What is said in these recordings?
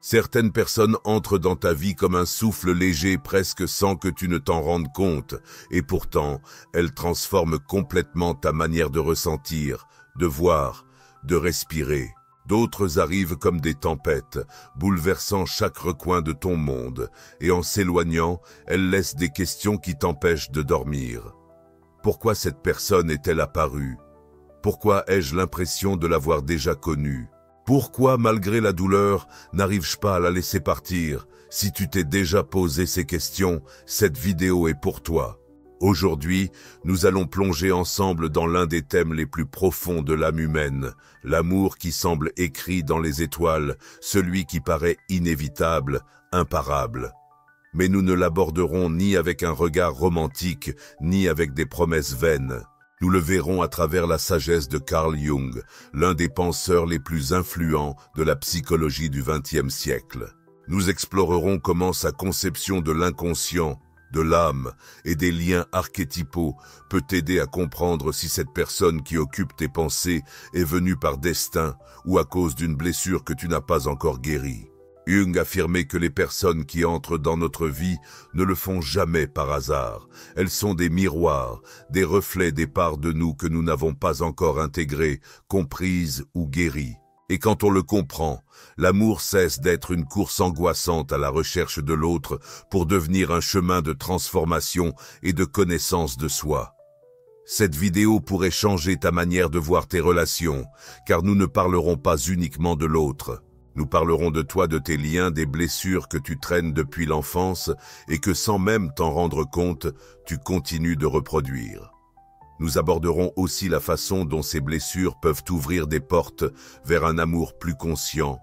Certaines personnes entrent dans ta vie comme un souffle léger presque sans que tu ne t'en rendes compte, et pourtant, elles transforment complètement ta manière de ressentir, de voir, de respirer. D'autres arrivent comme des tempêtes, bouleversant chaque recoin de ton monde, et en s'éloignant, elles laissent des questions qui t'empêchent de dormir. Pourquoi cette personne est-elle apparue? Pourquoi ai-je l'impression de l'avoir déjà connue? Pourquoi, malgré la douleur, n'arrive-je pas à la laisser partir? Si tu t'es déjà posé ces questions, cette vidéo est pour toi. Aujourd'hui, nous allons plonger ensemble dans l'un des thèmes les plus profonds de l'âme humaine, l'amour qui semble écrit dans les étoiles, celui qui paraît inévitable, imparable. Mais nous ne l'aborderons ni avec un regard romantique, ni avec des promesses vaines. Nous le verrons à travers la sagesse de Carl Jung, l'un des penseurs les plus influents de la psychologie du XXe siècle. Nous explorerons comment sa conception de l'inconscient, de l'âme et des liens archétypaux peut t'aider à comprendre si cette personne qui occupe tes pensées est venue par destin ou à cause d'une blessure que tu n'as pas encore guérie. Jung affirmait que les personnes qui entrent dans notre vie ne le font jamais par hasard. Elles sont des miroirs, des reflets des parts de nous que nous n'avons pas encore intégrées, comprises ou guéries. Et quand on le comprend, l'amour cesse d'être une course angoissante à la recherche de l'autre pour devenir un chemin de transformation et de connaissance de soi. Cette vidéo pourrait changer ta manière de voir tes relations, car nous ne parlerons pas uniquement de l'autre. Nous parlerons de toi, de tes liens, des blessures que tu traînes depuis l'enfance et que sans même t'en rendre compte, tu continues de reproduire. Nous aborderons aussi la façon dont ces blessures peuvent ouvrir des portes vers un amour plus conscient,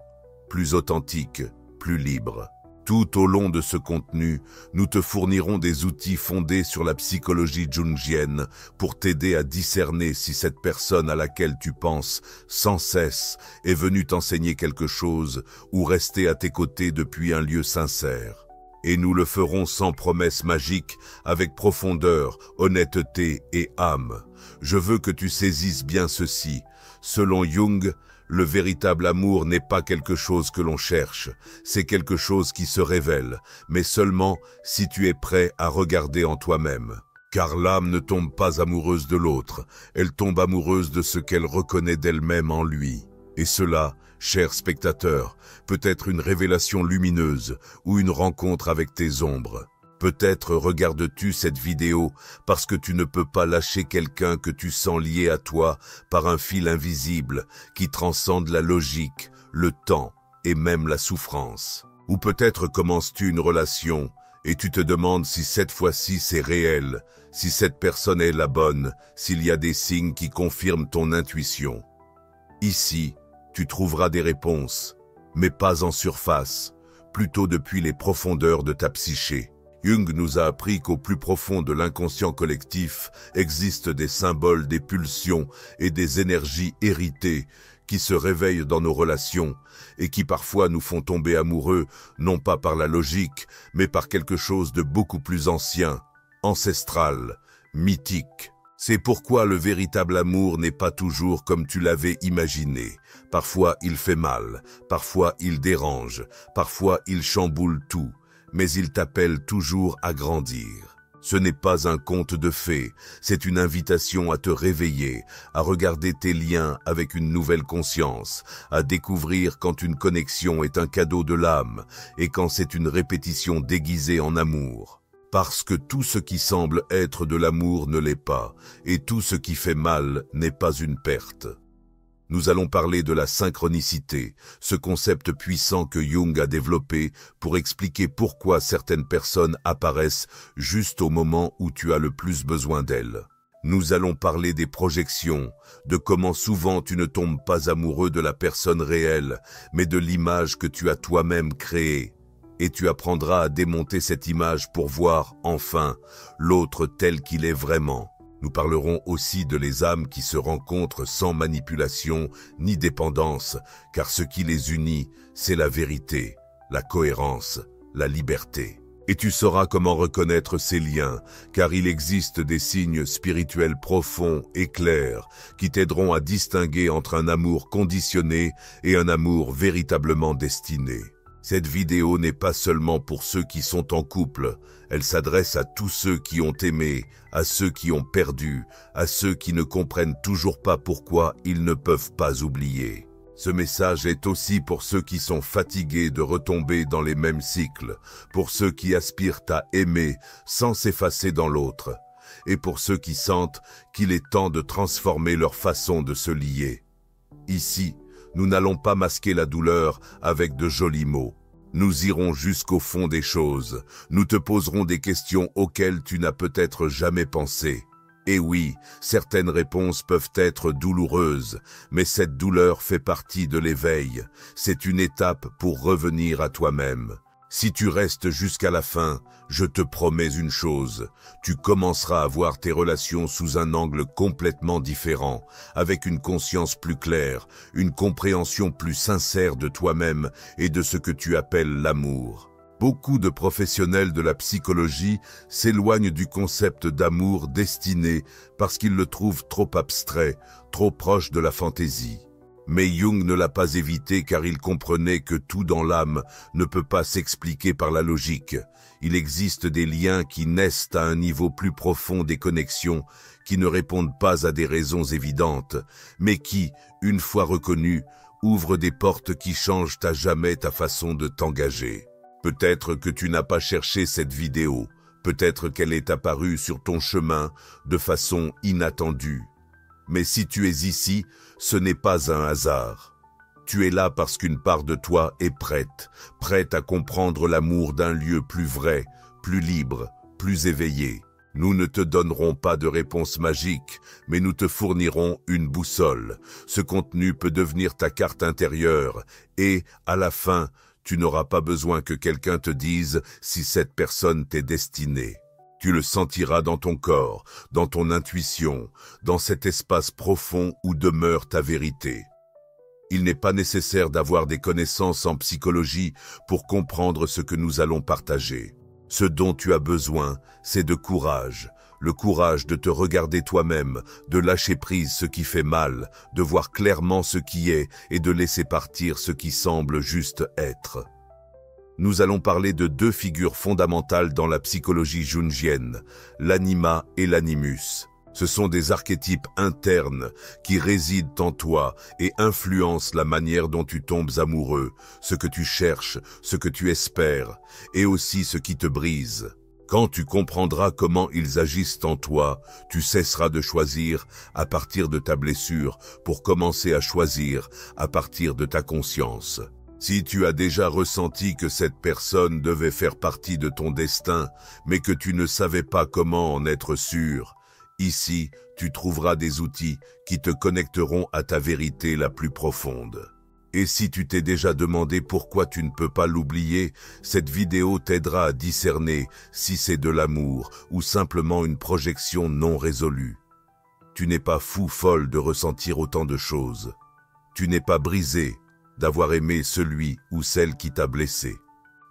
plus authentique, plus libre. Tout au long de ce contenu, nous te fournirons des outils fondés sur la psychologie jungienne pour t'aider à discerner si cette personne à laquelle tu penses sans cesse est venue t'enseigner quelque chose ou rester à tes côtés depuis un lieu sincère. Et nous le ferons sans promesse magique, avec profondeur, honnêteté et âme. Je veux que tu saisisses bien ceci. Selon Jung, le véritable amour n'est pas quelque chose que l'on cherche, c'est quelque chose qui se révèle, mais seulement si tu es prêt à regarder en toi-même. Car l'âme ne tombe pas amoureuse de l'autre, elle tombe amoureuse de ce qu'elle reconnaît d'elle-même en lui. Et cela, cher spectateur, peut être une révélation lumineuse ou une rencontre avec tes ombres. Peut-être regardes-tu cette vidéo parce que tu ne peux pas lâcher quelqu'un que tu sens lié à toi par un fil invisible qui transcende la logique, le temps et même la souffrance. Ou peut-être commences-tu une relation et tu te demandes si cette fois-ci c'est réel, si cette personne est la bonne, s'il y a des signes qui confirment ton intuition. Ici, tu trouveras des réponses, mais pas en surface, plutôt depuis les profondeurs de ta psyché. Jung nous a appris qu'au plus profond de l'inconscient collectif existent des symboles, des pulsions et des énergies héritées qui se réveillent dans nos relations et qui parfois nous font tomber amoureux, non pas par la logique, mais par quelque chose de beaucoup plus ancien, ancestral, mythique. C'est pourquoi le véritable amour n'est pas toujours comme tu l'avais imaginé. Parfois il fait mal, parfois il dérange, parfois il chamboule tout. Mais il t'appelle toujours à grandir. Ce n'est pas un conte de fées, c'est une invitation à te réveiller, à regarder tes liens avec une nouvelle conscience, à découvrir quand une connexion est un cadeau de l'âme et quand c'est une répétition déguisée en amour. Parce que tout ce qui semble être de l'amour ne l'est pas, et tout ce qui fait mal n'est pas une perte. Nous allons parler de la synchronicité, ce concept puissant que Jung a développé pour expliquer pourquoi certaines personnes apparaissent juste au moment où tu as le plus besoin d'elles. Nous allons parler des projections, de comment souvent tu ne tombes pas amoureux de la personne réelle, mais de l'image que tu as toi-même créée. Et tu apprendras à démonter cette image pour voir, enfin, l'autre tel qu'il est vraiment. Nous parlerons aussi de les âmes qui se rencontrent sans manipulation ni dépendance, car ce qui les unit, c'est la vérité, la cohérence, la liberté. Et tu sauras comment reconnaître ces liens, car il existe des signes spirituels profonds et clairs qui t'aideront à distinguer entre un amour conditionné et un amour véritablement destiné. Cette vidéo n'est pas seulement pour ceux qui sont en couple, elle s'adresse à tous ceux qui ont aimé, à ceux qui ont perdu, à ceux qui ne comprennent toujours pas pourquoi ils ne peuvent pas oublier. Ce message est aussi pour ceux qui sont fatigués de retomber dans les mêmes cycles, pour ceux qui aspirent à aimer sans s'effacer dans l'autre, et pour ceux qui sentent qu'il est temps de transformer leur façon de se lier. Ici, nous n'allons pas masquer la douleur avec de jolis mots. Nous irons jusqu'au fond des choses. Nous te poserons des questions auxquelles tu n'as peut-être jamais pensé. Et oui, certaines réponses peuvent être douloureuses, mais cette douleur fait partie de l'éveil. C'est une étape pour revenir à toi-même. Si tu restes jusqu'à la fin, je te promets une chose, tu commenceras à voir tes relations sous un angle complètement différent, avec une conscience plus claire, une compréhension plus sincère de toi-même et de ce que tu appelles l'amour. Beaucoup de professionnels de la psychologie s'éloignent du concept d'amour destiné parce qu'ils le trouvent trop abstrait, trop proche de la fantaisie. Mais Jung ne l'a pas évité car il comprenait que tout dans l'âme ne peut pas s'expliquer par la logique. Il existe des liens qui naissent à un niveau plus profond des connexions, qui ne répondent pas à des raisons évidentes, mais qui, une fois reconnus, ouvrent des portes qui changent à jamais ta façon de t'engager. Peut-être que tu n'as pas cherché cette vidéo, peut-être qu'elle est apparue sur ton chemin de façon inattendue. Mais si tu es ici, ce n'est pas un hasard. Tu es là parce qu'une part de toi est prête à comprendre l'amour d'un lieu plus vrai, plus libre, plus éveillé. Nous ne te donnerons pas de réponse magique, mais nous te fournirons une boussole. Ce contenu peut devenir ta carte intérieure et, à la fin, tu n'auras pas besoin que quelqu'un te dise si cette personne t'est destinée. Tu le sentiras dans ton corps, dans ton intuition, dans cet espace profond où demeure ta vérité. Il n'est pas nécessaire d'avoir des connaissances en psychologie pour comprendre ce que nous allons partager. Ce dont tu as besoin, c'est de courage. Le courage de te regarder toi-même, de lâcher prise ce qui fait mal, de voir clairement ce qui est et de laisser partir ce qui semble juste être. Nous allons parler de deux figures fondamentales dans la psychologie jungienne, l'anima et l'animus. Ce sont des archétypes internes qui résident en toi et influencent la manière dont tu tombes amoureux, ce que tu cherches, ce que tu espères, et aussi ce qui te brise. Quand tu comprendras comment ils agissent en toi, tu cesseras de choisir à partir de ta blessure pour commencer à choisir à partir de ta conscience. Si tu as déjà ressenti que cette personne devait faire partie de ton destin, mais que tu ne savais pas comment en être sûr, ici, tu trouveras des outils qui te connecteront à ta vérité la plus profonde. Et si tu t'es déjà demandé pourquoi tu ne peux pas l'oublier, cette vidéo t'aidera à discerner si c'est de l'amour ou simplement une projection non résolue. Tu n'es pas folle de ressentir autant de choses. Tu n'es pas brisé d'avoir aimé celui ou celle qui t'a blessé.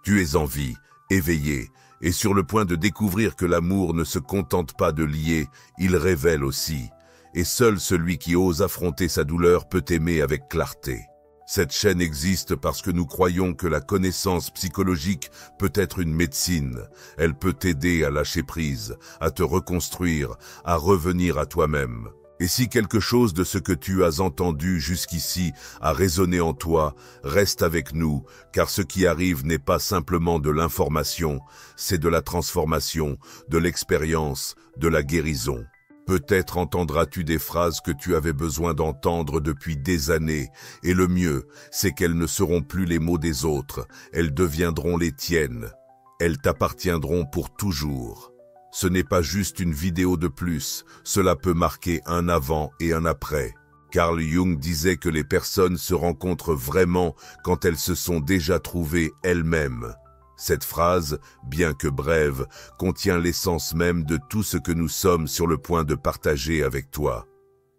Tu es en vie, éveillé, et sur le point de découvrir que l'amour ne se contente pas de lier, il révèle aussi. Et seul celui qui ose affronter sa douleur peut aimer avec clarté. Cette chaîne existe parce que nous croyons que la connaissance psychologique peut être une médecine. Elle peut t'aider à lâcher prise, à te reconstruire, à revenir à toi-même. Et si quelque chose de ce que tu as entendu jusqu'ici a résonné en toi, reste avec nous, car ce qui arrive n'est pas simplement de l'information, c'est de la transformation, de l'expérience, de la guérison. Peut-être entendras-tu des phrases que tu avais besoin d'entendre depuis des années, et le mieux, c'est qu'elles ne seront plus les mots des autres, elles deviendront les tiennes. Elles t'appartiendront pour toujours. Ce n'est pas juste une vidéo de plus, cela peut marquer un avant et un après. Carl Jung disait que les personnes se rencontrent vraiment quand elles se sont déjà trouvées elles-mêmes. Cette phrase, bien que brève, contient l'essence même de tout ce que nous sommes sur le point de partager avec toi.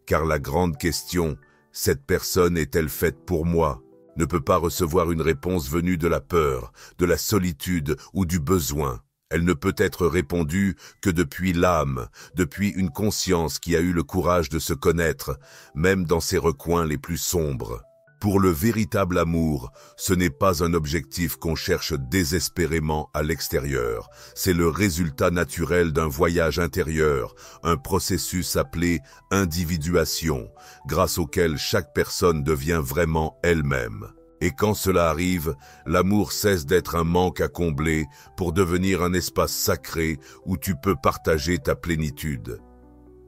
Car la grande question, cette personne est-elle faite pour moi, ne peut pas recevoir une réponse venue de la peur, de la solitude ou du besoin. Elle ne peut être répondue que depuis l'âme, depuis une conscience qui a eu le courage de se connaître, même dans ses recoins les plus sombres. Pour le véritable amour, ce n'est pas un objectif qu'on cherche désespérément à l'extérieur. C'est le résultat naturel d'un voyage intérieur, un processus appelé individuation, grâce auquel chaque personne devient vraiment elle-même. Et quand cela arrive, l'amour cesse d'être un manque à combler pour devenir un espace sacré où tu peux partager ta plénitude.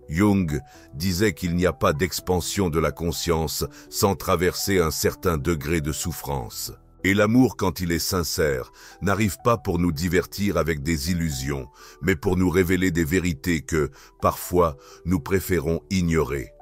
Jung disait qu'il n'y a pas d'expansion de la conscience sans traverser un certain degré de souffrance. Et l'amour, quand il est sincère, n'arrive pas pour nous divertir avec des illusions, mais pour nous révéler des vérités que, parfois, nous préférons ignorer.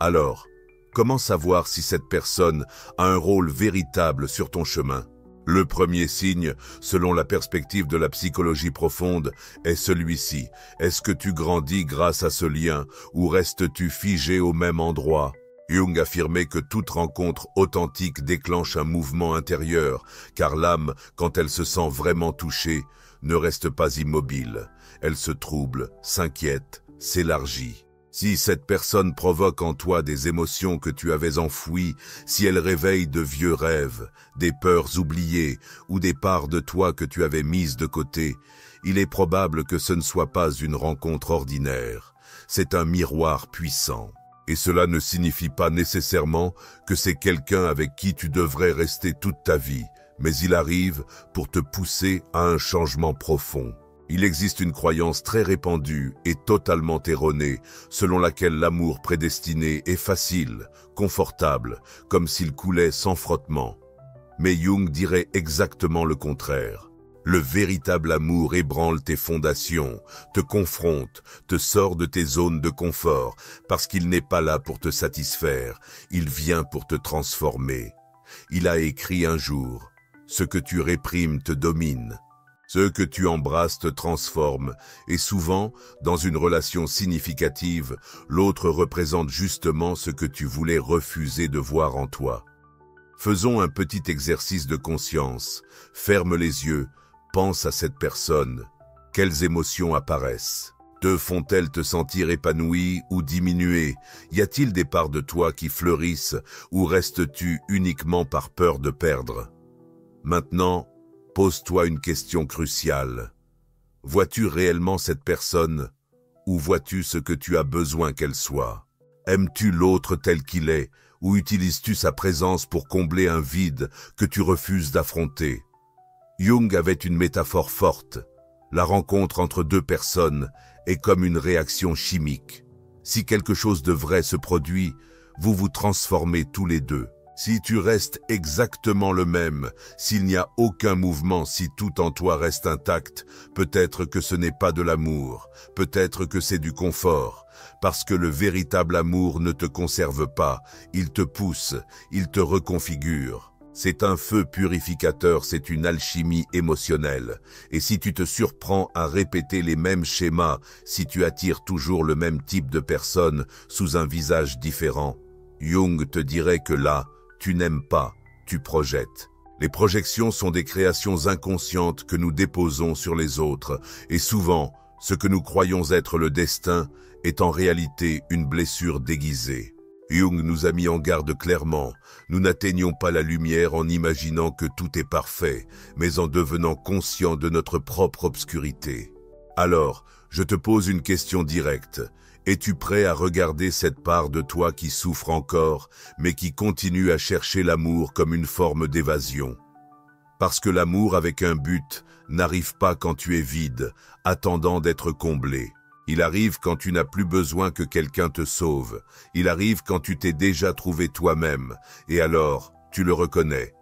Alors, comment savoir si cette personne a un rôle véritable sur ton chemin ? Le premier signe, selon la perspective de la psychologie profonde, est celui-ci. Est-ce que tu grandis grâce à ce lien ou restes-tu figé au même endroit ? Jung affirmait que toute rencontre authentique déclenche un mouvement intérieur, car l'âme, quand elle se sent vraiment touchée, ne reste pas immobile. Elle se trouble, s'inquiète, s'élargit. Si cette personne provoque en toi des émotions que tu avais enfouies, si elle réveille de vieux rêves, des peurs oubliées ou des parts de toi que tu avais mises de côté, il est probable que ce ne soit pas une rencontre ordinaire. C'est un miroir puissant. Et cela ne signifie pas nécessairement que c'est quelqu'un avec qui tu devrais rester toute ta vie, mais il arrive pour te pousser à un changement profond. Il existe une croyance très répandue et totalement erronée, selon laquelle l'amour prédestiné est facile, confortable, comme s'il coulait sans frottement. Mais Jung dirait exactement le contraire. Le véritable amour ébranle tes fondations, te confronte, te sort de tes zones de confort, parce qu'il n'est pas là pour te satisfaire, il vient pour te transformer. Il a écrit un jour, « Ce que tu réprimes te domine ». Ce que tu embrasses te transforme, et souvent, dans une relation significative, l'autre représente justement ce que tu voulais refuser de voir en toi. Faisons un petit exercice de conscience. Ferme les yeux, pense à cette personne. Quelles émotions apparaissent ? Te font-elles te sentir épanoui ou diminué ? Y a-t-il des parts de toi qui fleurissent, ou restes-tu uniquement par peur de perdre ? Maintenant, pose-toi une question cruciale. Vois-tu réellement cette personne ou vois-tu ce que tu as besoin qu'elle soit ? Aimes-tu l'autre tel qu'il est ou utilises-tu sa présence pour combler un vide que tu refuses d'affronter ? Jung avait une métaphore forte. La rencontre entre deux personnes est comme une réaction chimique. Si quelque chose de vrai se produit, vous vous transformez tous les deux. Si tu restes exactement le même, s'il n'y a aucun mouvement, si tout en toi reste intact, peut-être que ce n'est pas de l'amour, peut-être que c'est du confort, parce que le véritable amour ne te conserve pas, il te pousse, il te reconfigure. C'est un feu purificateur, c'est une alchimie émotionnelle. Et si tu te surprends à répéter les mêmes schémas, si tu attires toujours le même type de personne sous un visage différent, Jung te dirait que là, tu n'aimes pas, tu projettes. Les projections sont des créations inconscientes que nous déposons sur les autres, et souvent, ce que nous croyons être le destin est en réalité une blessure déguisée. Jung nous a mis en garde clairement, nous n'atteignons pas la lumière en imaginant que tout est parfait, mais en devenant conscients de notre propre obscurité. Alors, je te pose une question directe. Es-tu prêt à regarder cette part de toi qui souffre encore, mais qui continue à chercher l'amour comme une forme d'évasion ? Parce que l'amour avec un but n'arrive pas quand tu es vide, attendant d'être comblé. Il arrive quand tu n'as plus besoin que quelqu'un te sauve. Il arrive quand tu t'es déjà trouvé toi-même, et alors, tu le reconnais.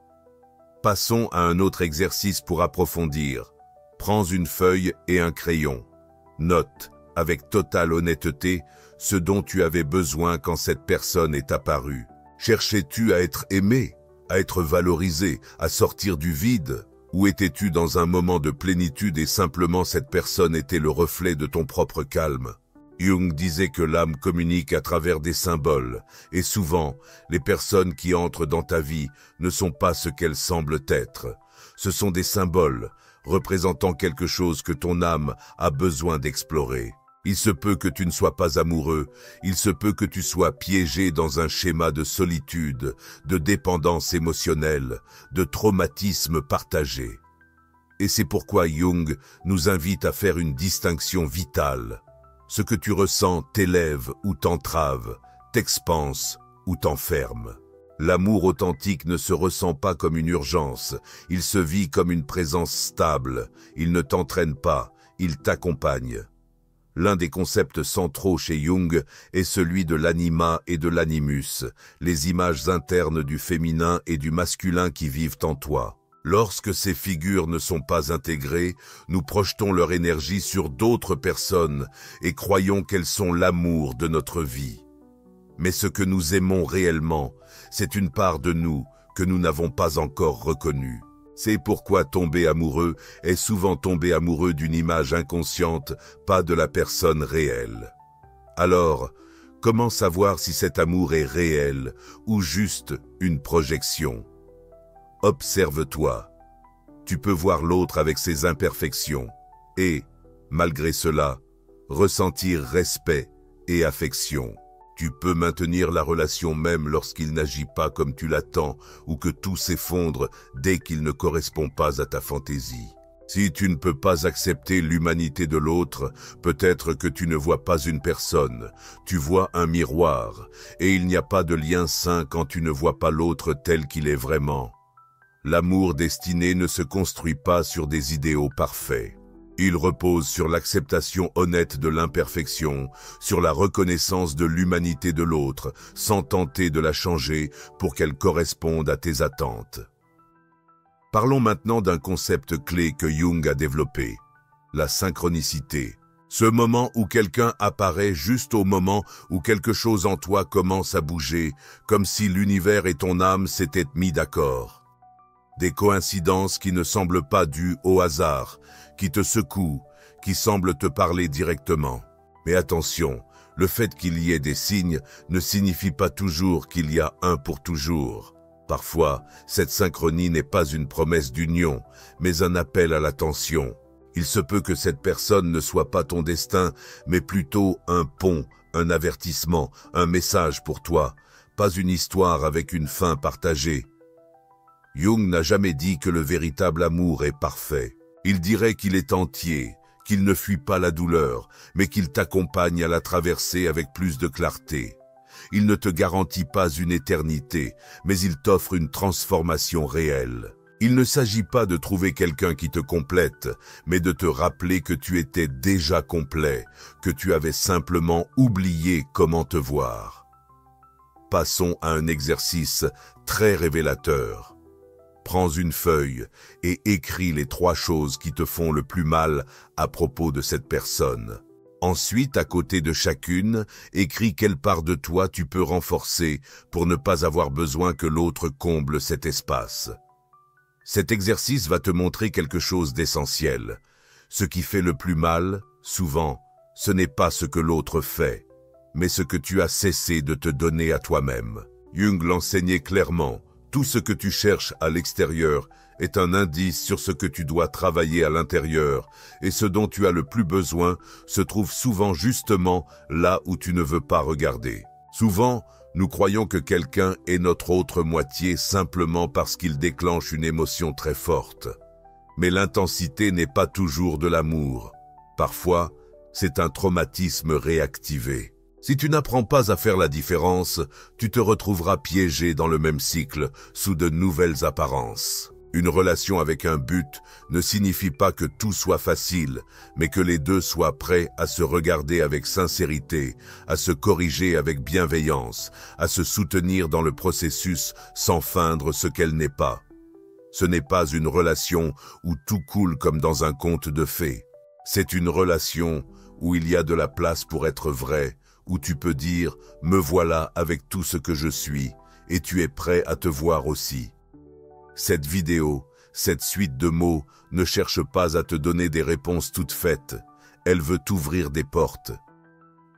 Passons à un autre exercice pour approfondir. Prends une feuille et un crayon. Note, avec totale honnêteté, ce dont tu avais besoin quand cette personne est apparue. Cherchais-tu à être aimé, à être valorisé, à sortir du vide ? Ou étais-tu dans un moment de plénitude et simplement cette personne était le reflet de ton propre calme ? Jung disait que l'âme communique à travers des symboles, et souvent, les personnes qui entrent dans ta vie ne sont pas ce qu'elles semblent être. Ce sont des symboles, représentant quelque chose que ton âme a besoin d'explorer. Il se peut que tu ne sois pas amoureux, il se peut que tu sois piégé dans un schéma de solitude, de dépendance émotionnelle, de traumatisme partagé. Et c'est pourquoi Jung nous invite à faire une distinction vitale. Ce que tu ressens t'élève ou t'entrave, t'expanse ou t'enferme. L'amour authentique ne se ressent pas comme une urgence, il se vit comme une présence stable, il ne t'entraîne pas, il t'accompagne. L'un des concepts centraux chez Jung est celui de l'anima et de l'animus, les images internes du féminin et du masculin qui vivent en toi. Lorsque ces figures ne sont pas intégrées, nous projetons leur énergie sur d'autres personnes et croyons qu'elles sont l'amour de notre vie. Mais ce que nous aimons réellement, c'est une part de nous que nous n'avons pas encore reconnue. C'est pourquoi tomber amoureux est souvent tomber amoureux d'une image inconsciente, pas de la personne réelle. Alors, comment savoir si cet amour est réel ou juste une projection? Observe-toi. Tu peux voir l'autre avec ses imperfections et, malgré cela, ressentir respect et affection. Tu peux maintenir la relation même lorsqu'il n'agit pas comme tu l'attends ou que tout s'effondre dès qu'il ne correspond pas à ta fantaisie. Si tu ne peux pas accepter l'humanité de l'autre, peut-être que tu ne vois pas une personne, tu vois un miroir, et il n'y a pas de lien sain quand tu ne vois pas l'autre tel qu'il est vraiment. L'amour destiné ne se construit pas sur des idéaux parfaits. Il repose sur l'acceptation honnête de l'imperfection, sur la reconnaissance de l'humanité de l'autre, sans tenter de la changer pour qu'elle corresponde à tes attentes. Parlons maintenant d'un concept clé que Jung a développé, la synchronicité. Ce moment où quelqu'un apparaît juste au moment où quelque chose en toi commence à bouger, comme si l'univers et ton âme s'étaient mis d'accord. Des coïncidences qui ne semblent pas dues au hasard, qui te secouent, qui semblent te parler directement. Mais attention, le fait qu'il y ait des signes ne signifie pas toujours qu'il y a un pour toujours. Parfois, cette synchronie n'est pas une promesse d'union, mais un appel à l'attention. Il se peut que cette personne ne soit pas ton destin, mais plutôt un pont, un avertissement, un message pour toi, pas une histoire avec une fin partagée. Jung n'a jamais dit que le véritable amour est parfait. Il dirait qu'il est entier, qu'il ne fuit pas la douleur, mais qu'il t'accompagne à la traverser avec plus de clarté. Il ne te garantit pas une éternité, mais il t'offre une transformation réelle. Il ne s'agit pas de trouver quelqu'un qui te complète, mais de te rappeler que tu étais déjà complet, que tu avais simplement oublié comment te voir. Passons à un exercice très révélateur. Prends une feuille et écris les 3 choses qui te font le plus mal à propos de cette personne. Ensuite, à côté de chacune, écris quelle part de toi tu peux renforcer pour ne pas avoir besoin que l'autre comble cet espace. Cet exercice va te montrer quelque chose d'essentiel. Ce qui fait le plus mal, souvent, ce n'est pas ce que l'autre fait, mais ce que tu as cessé de te donner à toi-même. Jung l'enseignait clairement. Tout ce que tu cherches à l'extérieur est un indice sur ce que tu dois travailler à l'intérieur, et ce dont tu as le plus besoin se trouve souvent justement là où tu ne veux pas regarder. Souvent, nous croyons que quelqu'un est notre autre moitié simplement parce qu'il déclenche une émotion très forte. Mais l'intensité n'est pas toujours de l'amour. Parfois, c'est un traumatisme réactivé. Si tu n'apprends pas à faire la différence, tu te retrouveras piégé dans le même cycle, sous de nouvelles apparences. Une relation avec un but ne signifie pas que tout soit facile, mais que les deux soient prêts à se regarder avec sincérité, à se corriger avec bienveillance, à se soutenir dans le processus sans feindre ce qu'elle n'est pas. Ce n'est pas une relation où tout coule comme dans un conte de fées. C'est une relation où il y a de la place pour être vrai, où tu peux dire « me voilà avec tout ce que je suis » et tu es prêt à te voir aussi. Cette vidéo, cette suite de mots ne cherche pas à te donner des réponses toutes faites, elle veut t'ouvrir des portes.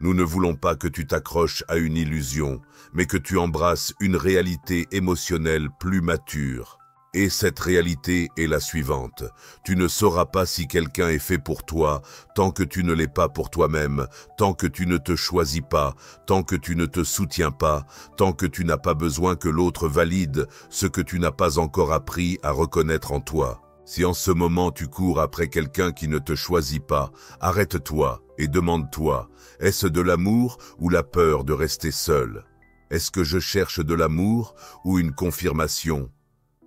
Nous ne voulons pas que tu t'accroches à une illusion, mais que tu embrasses une réalité émotionnelle plus mature. Et cette réalité est la suivante. Tu ne sauras pas si quelqu'un est fait pour toi tant que tu ne l'es pas pour toi-même, tant que tu ne te choisis pas, tant que tu ne te soutiens pas, tant que tu n'as pas besoin que l'autre valide ce que tu n'as pas encore appris à reconnaître en toi. Si en ce moment tu cours après quelqu'un qui ne te choisit pas, arrête-toi et demande-toi, est-ce de l'amour ou la peur de rester seul? Est-ce que je cherche de l'amour ou une confirmation?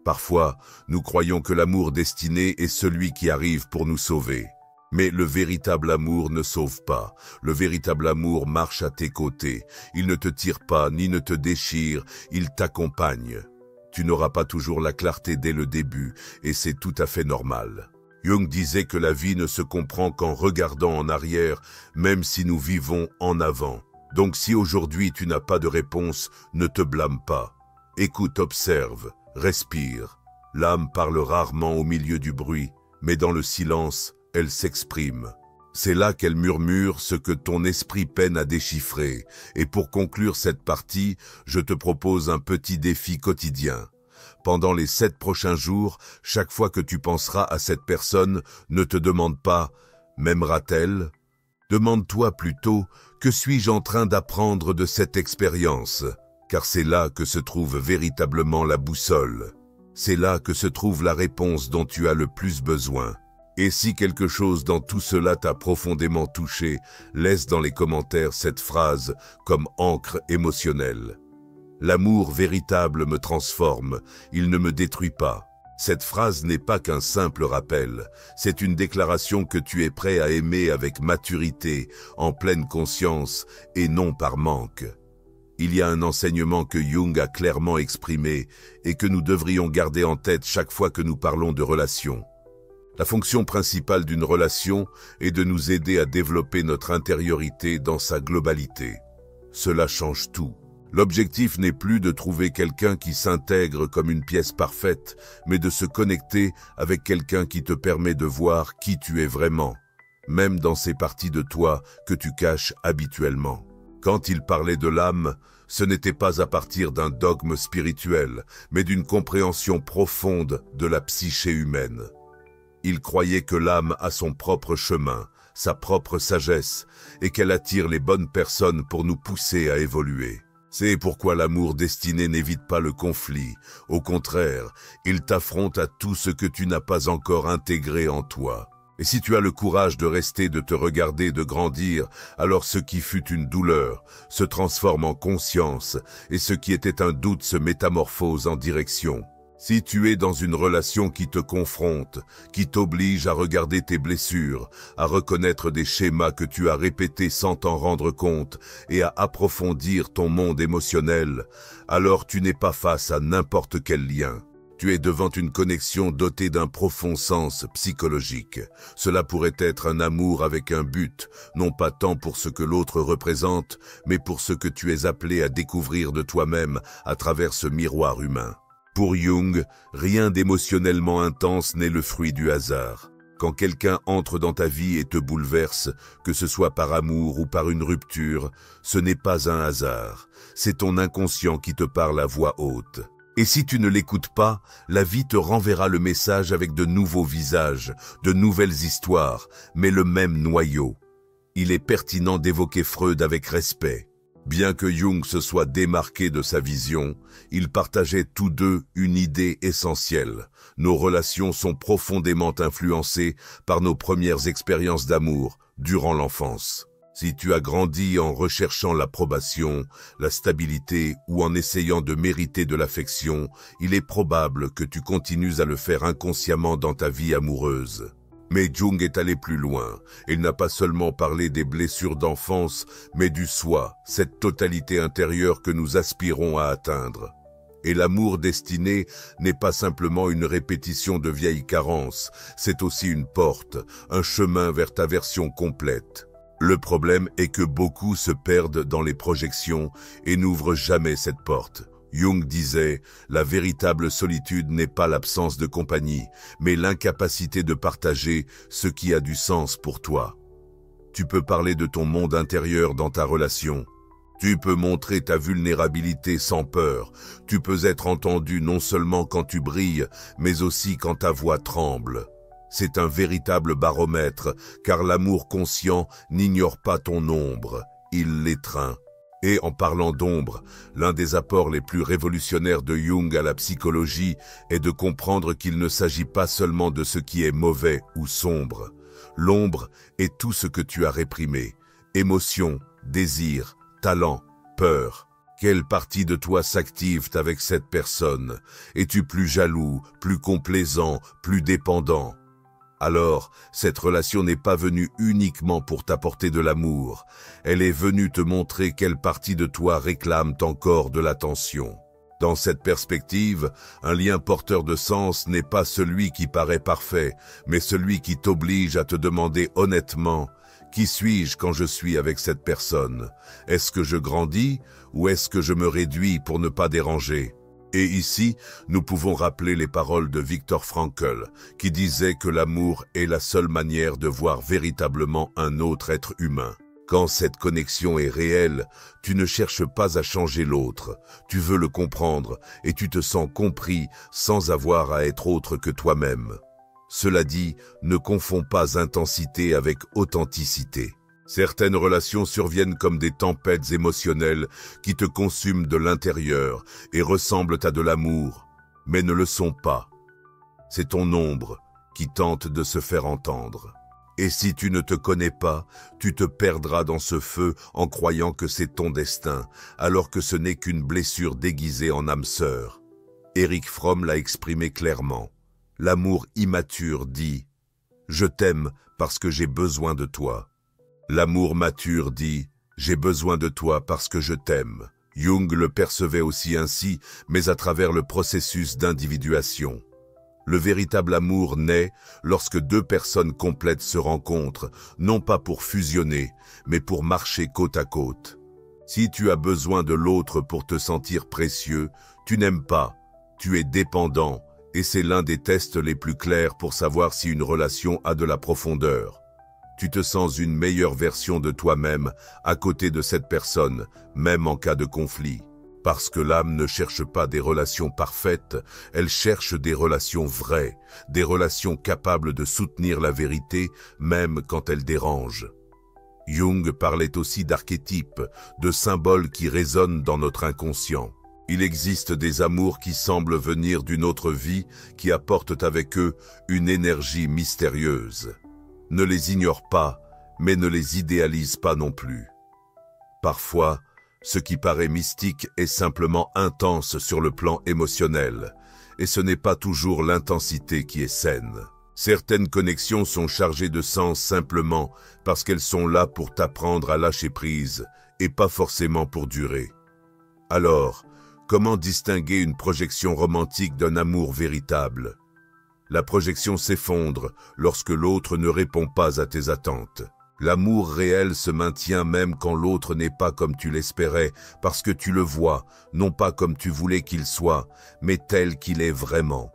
Parfois, nous croyons que l'amour destiné est celui qui arrive pour nous sauver. Mais le véritable amour ne sauve pas. Le véritable amour marche à tes côtés. Il ne te tire pas ni ne te déchire, il t'accompagne. Tu n'auras pas toujours la clarté dès le début, et c'est tout à fait normal. Jung disait que la vie ne se comprend qu'en regardant en arrière, même si nous vivons en avant. Donc si aujourd'hui tu n'as pas de réponse, ne te blâme pas. Écoute, observe. Respire. L'âme parle rarement au milieu du bruit, mais dans le silence, elle s'exprime. C'est là qu'elle murmure ce que ton esprit peine à déchiffrer. Et pour conclure cette partie, je te propose un petit défi quotidien. Pendant les 7 prochains jours, chaque fois que tu penseras à cette personne, ne te demande pas « m'aimera-t-elle » Demande-toi plutôt « que suis-je en train d'apprendre de cette expérience ?» Car c'est là que se trouve véritablement la boussole. C'est là que se trouve la réponse dont tu as le plus besoin. Et si quelque chose dans tout cela t'a profondément touché, laisse dans les commentaires cette phrase comme encre émotionnelle. L'amour véritable me transforme, il ne me détruit pas. Cette phrase n'est pas qu'un simple rappel, c'est une déclaration que tu es prêt à aimer avec maturité, en pleine conscience et non par manque. Il y a un enseignement que Jung a clairement exprimé et que nous devrions garder en tête chaque fois que nous parlons de relations. La fonction principale d'une relation est de nous aider à développer notre intériorité dans sa globalité. Cela change tout. L'objectif n'est plus de trouver quelqu'un qui s'intègre comme une pièce parfaite, mais de se connecter avec quelqu'un qui te permet de voir qui tu es vraiment, même dans ces parties de toi que tu caches habituellement. Quand il parlait de l'âme, ce n'était pas à partir d'un dogme spirituel, mais d'une compréhension profonde de la psyché humaine. Il croyait que l'âme a son propre chemin, sa propre sagesse, et qu'elle attire les bonnes personnes pour nous pousser à évoluer. C'est pourquoi l'amour destiné n'évite pas le conflit. Au contraire, il t'affronte à tout ce que tu n'as pas encore intégré en toi. Et si tu as le courage de rester, de te regarder, de grandir, alors ce qui fut une douleur se transforme en conscience et ce qui était un doute se métamorphose en direction. Si tu es dans une relation qui te confronte, qui t'oblige à regarder tes blessures, à reconnaître des schémas que tu as répétés sans t'en rendre compte et à approfondir ton monde émotionnel, alors tu n'es pas face à n'importe quel lien. Tu es devant une connexion dotée d'un profond sens psychologique. Cela pourrait être un amour avec un but, non pas tant pour ce que l'autre représente, mais pour ce que tu es appelé à découvrir de toi-même à travers ce miroir humain. Pour Jung, rien d'émotionnellement intense n'est le fruit du hasard. Quand quelqu'un entre dans ta vie et te bouleverse, que ce soit par amour ou par une rupture, ce n'est pas un hasard. C'est ton inconscient qui te parle à voix haute. Et si tu ne l'écoutes pas, la vie te renverra le message avec de nouveaux visages, de nouvelles histoires, mais le même noyau. Il est pertinent d'évoquer Freud avec respect. Bien que Jung se soit démarqué de sa vision, ils partageaient tous deux une idée essentielle. Nos relations sont profondément influencées par nos premières expériences d'amour durant l'enfance. Si tu as grandi en recherchant l'approbation, la stabilité ou en essayant de mériter de l'affection, il est probable que tu continues à le faire inconsciemment dans ta vie amoureuse. Mais Jung est allé plus loin. Il n'a pas seulement parlé des blessures d'enfance, mais du soi, cette totalité intérieure que nous aspirons à atteindre. Et l'amour destiné n'est pas simplement une répétition de vieilles carences, c'est aussi une porte, un chemin vers ta version complète. Le problème est que beaucoup se perdent dans les projections et n'ouvrent jamais cette porte. Jung disait, la véritable solitude n'est pas l'absence de compagnie, mais l'incapacité de partager ce qui a du sens pour toi. Tu peux parler de ton monde intérieur dans ta relation, Tu peux montrer ta vulnérabilité sans peur. Tu peux être entendu non seulement quand tu brilles, mais aussi quand ta voix tremble. C'est un véritable baromètre, car l'amour conscient n'ignore pas ton ombre, il l'étreint. Et en parlant d'ombre, l'un des apports les plus révolutionnaires de Jung à la psychologie est de comprendre qu'il ne s'agit pas seulement de ce qui est mauvais ou sombre. L'ombre est tout ce que tu as réprimé. Émotion, désir, talent, peur. Quelle partie de toi s'active avec cette personne? Es-tu plus jaloux, plus complaisant, plus dépendant? Alors, cette relation n'est pas venue uniquement pour t'apporter de l'amour. Elle est venue te montrer quelle partie de toi réclame encore de l'attention. Dans cette perspective, un lien porteur de sens n'est pas celui qui paraît parfait, mais celui qui t'oblige à te demander honnêtement: qui suis-je quand je suis avec cette personne? Est-ce que je grandis ou est-ce que je me réduis pour ne pas déranger? Et ici, nous pouvons rappeler les paroles de Viktor Frankl, qui disait que l'amour est la seule manière de voir véritablement un autre être humain. Quand cette connexion est réelle, tu ne cherches pas à changer l'autre, tu veux le comprendre et tu te sens compris sans avoir à être autre que toi-même. Cela dit, ne confonds pas intensité avec authenticité. Certaines relations surviennent comme des tempêtes émotionnelles qui te consument de l'intérieur et ressemblent à de l'amour, mais ne le sont pas. C'est ton ombre qui tente de se faire entendre. Et si tu ne te connais pas, tu te perdras dans ce feu en croyant que c'est ton destin, alors que ce n'est qu'une blessure déguisée en âme sœur. Erich Fromm l'a exprimé clairement. L'amour immature dit « Je t'aime parce que j'ai besoin de toi ». L'amour mature dit « J'ai besoin de toi parce que je t'aime ». Jung le percevait aussi ainsi, mais à travers le processus d'individuation. Le véritable amour naît lorsque deux personnes complètes se rencontrent, non pas pour fusionner, mais pour marcher côte à côte. Si tu as besoin de l'autre pour te sentir précieux, tu n'aimes pas, tu es dépendant, et c'est l'un des tests les plus clairs pour savoir si une relation a de la profondeur. Tu te sens une meilleure version de toi-même à côté de cette personne, même en cas de conflit. Parce que l'âme ne cherche pas des relations parfaites, elle cherche des relations vraies, des relations capables de soutenir la vérité, même quand elle dérange. Jung parlait aussi d'archétypes, de symboles qui résonnent dans notre inconscient. Il existe des amours qui semblent venir d'une autre vie, qui apportent avec eux une énergie mystérieuse. Ne les ignore pas, mais ne les idéalise pas non plus. Parfois, ce qui paraît mystique est simplement intense sur le plan émotionnel, et ce n'est pas toujours l'intensité qui est saine. Certaines connexions sont chargées de sens simplement parce qu'elles sont là pour t'apprendre à lâcher prise, et pas forcément pour durer. Alors, comment distinguer une projection romantique d'un amour véritable? La projection s'effondre lorsque l'autre ne répond pas à tes attentes. L'amour réel se maintient même quand l'autre n'est pas comme tu l'espérais, parce que tu le vois, non pas comme tu voulais qu'il soit, mais tel qu'il est vraiment.